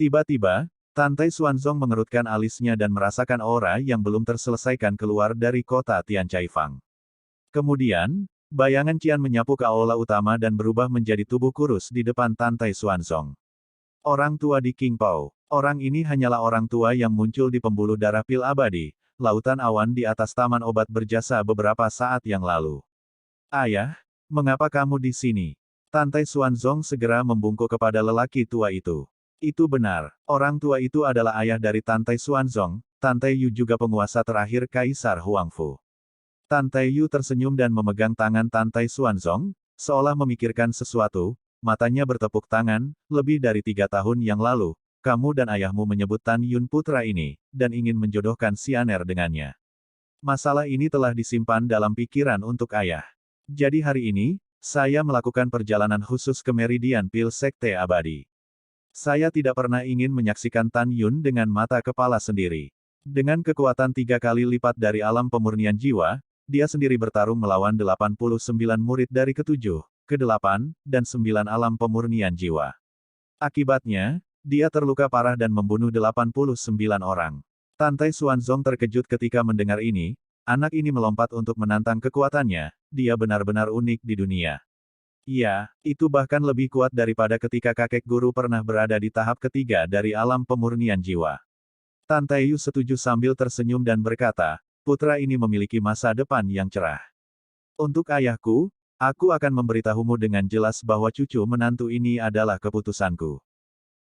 Tiba-tiba, Tantai Xuanzong mengerutkan alisnya dan merasakan aura yang belum terselesaikan keluar dari kota Tian Chai Fang. Kemudian, bayangan Qian menyapu ke aula utama dan berubah menjadi tubuh kurus di depan Tantai Xuanzong. Orang tua di Qingpao. Orang ini hanyalah orang tua yang muncul di pembuluh darah pil abadi, lautan awan di atas taman obat berjasa beberapa saat yang lalu. "Ayah, mengapa kamu di sini?" Tantai Xuanzong segera membungkuk kepada lelaki tua itu. Itu benar, orang tua itu adalah ayah dari Tantai Xuanzong, Tantai Yu juga penguasa terakhir Kaisar Huangfu. Tantai Yu tersenyum dan memegang tangan Tantai Xuanzong, seolah memikirkan sesuatu, matanya bertepuk tangan, "Lebih dari 3 tahun yang lalu, kamu dan ayahmu menyebut Tan Yun putra ini, dan ingin menjodohkan Xianer dengannya. Masalah ini telah disimpan dalam pikiran untuk ayah. Jadi hari ini, saya melakukan perjalanan khusus ke Meridian Pil Sekte Abadi. Saya tidak pernah ingin menyaksikan Tan Yun dengan mata kepala sendiri. Dengan kekuatan 3 kali lipat dari alam pemurnian jiwa, dia sendiri bertarung melawan 89 murid dari ke-7, ke-8, dan 9 alam pemurnian jiwa. Akibatnya, dia terluka parah dan membunuh 89 orang. Tantai Xuanzong terkejut ketika mendengar ini, anak ini melompat untuk menantang kekuatannya, dia benar-benar unik di dunia. Iya, itu bahkan lebih kuat daripada ketika kakek guru pernah berada di tahap ketiga dari alam pemurnian jiwa. Tantai Yu setuju sambil tersenyum dan berkata, "Putra ini memiliki masa depan yang cerah. Untuk ayahku, aku akan memberitahumu dengan jelas bahwa cucu menantu ini adalah keputusanku.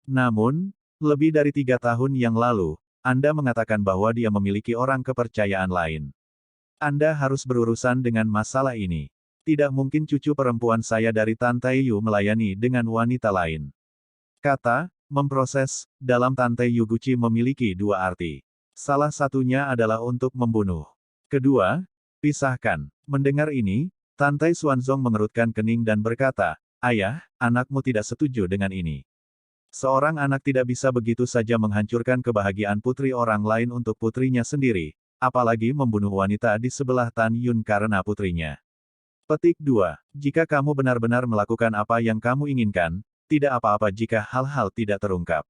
Namun, lebih dari 3 tahun yang lalu, Anda mengatakan bahwa dia memiliki orang kepercayaan lain. Anda harus berurusan dengan masalah ini. Tidak mungkin cucu perempuan saya dari Tantai Yu melayani dengan wanita lain." Kata, memproses, dalam Tantai Yu Guci memiliki 2 arti. Salah satunya adalah untuk membunuh. Kedua, pisahkan. Mendengar ini, Tantai Xuanzong mengerutkan kening dan berkata, "Ayah, anakmu tidak setuju dengan ini. Seorang anak tidak bisa begitu saja menghancurkan kebahagiaan putri orang lain untuk putrinya sendiri, apalagi membunuh wanita di sebelah Tan Yun karena putrinya." Petik 2. Jika kamu benar-benar melakukan apa yang kamu inginkan, tidak apa-apa jika hal-hal tidak terungkap.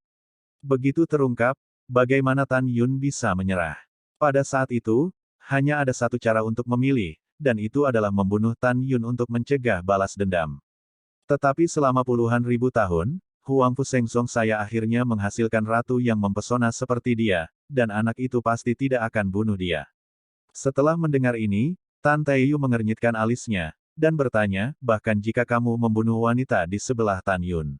Begitu terungkap, bagaimana Tan Yun bisa menyerah? Pada saat itu, hanya ada satu cara untuk memilih, dan itu adalah membunuh Tan Yun untuk mencegah balas dendam. Tetapi selama puluhan ribu tahun, Huang Fu Shengzong saya akhirnya menghasilkan ratu yang mempesona seperti dia, dan anak itu pasti tidak akan bunuh dia. Setelah mendengar ini, Tantai Yu mengernyitkan alisnya, dan bertanya, "Bahkan jika kamu membunuh wanita di sebelah Tan Yun,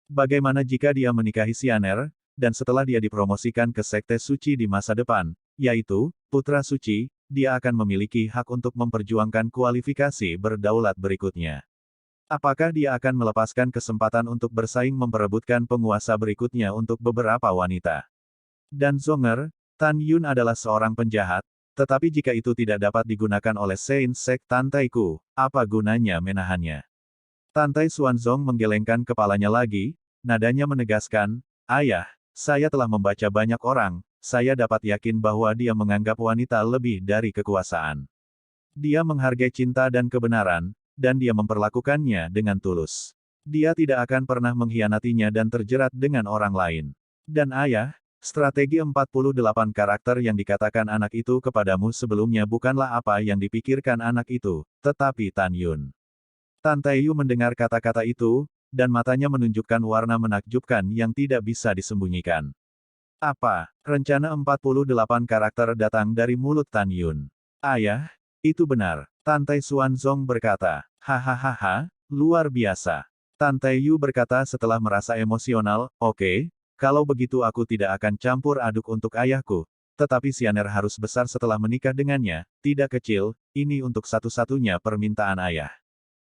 bagaimana jika dia menikahi Xianer, dan setelah dia dipromosikan ke Sekte Suci di masa depan, yaitu Putra Suci, dia akan memiliki hak untuk memperjuangkan kualifikasi berdaulat berikutnya. Apakah dia akan melepaskan kesempatan untuk bersaing memperebutkan penguasa berikutnya untuk beberapa wanita? Dan Zonger, Tan Yun adalah seorang penjahat, tetapi jika itu tidak dapat digunakan oleh Saint Sek Tantaiku, apa gunanya menahannya? Tantai Xuanzong menggelengkan kepalanya lagi, nadanya menegaskan, "Ayah, saya telah membaca banyak orang, saya dapat yakin bahwa dia menganggap wanita lebih dari kekuasaan. Dia menghargai cinta dan kebenaran, dan dia memperlakukannya dengan tulus. Dia tidak akan pernah mengkhianatinya dan terjerat dengan orang lain. Dan ayah, strategi 48 karakter yang dikatakan anak itu kepadamu sebelumnya bukanlah apa yang dipikirkan anak itu, tetapi Tan Yun." Tan Taiyu mendengar kata-kata itu, dan matanya menunjukkan warna menakjubkan yang tidak bisa disembunyikan. Apa? Rencana 48 karakter datang dari mulut Tan Yun. Ayah, itu benar. Tan Tai Xuanzong berkata. Hahaha, luar biasa. Tan Taiyu berkata setelah merasa emosional, oke, kalau begitu aku tidak akan campur aduk untuk ayahku, tetapi Xianer harus besar setelah menikah dengannya, tidak kecil, ini untuk satu-satunya permintaan ayah.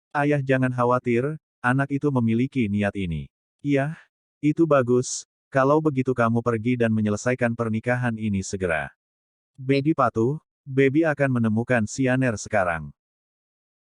Ayah jangan khawatir, anak itu memiliki niat ini. Iya, itu bagus, kalau begitu kamu pergi dan menyelesaikan pernikahan ini segera. Baby patuh, Baby akan menemukan Xianer sekarang.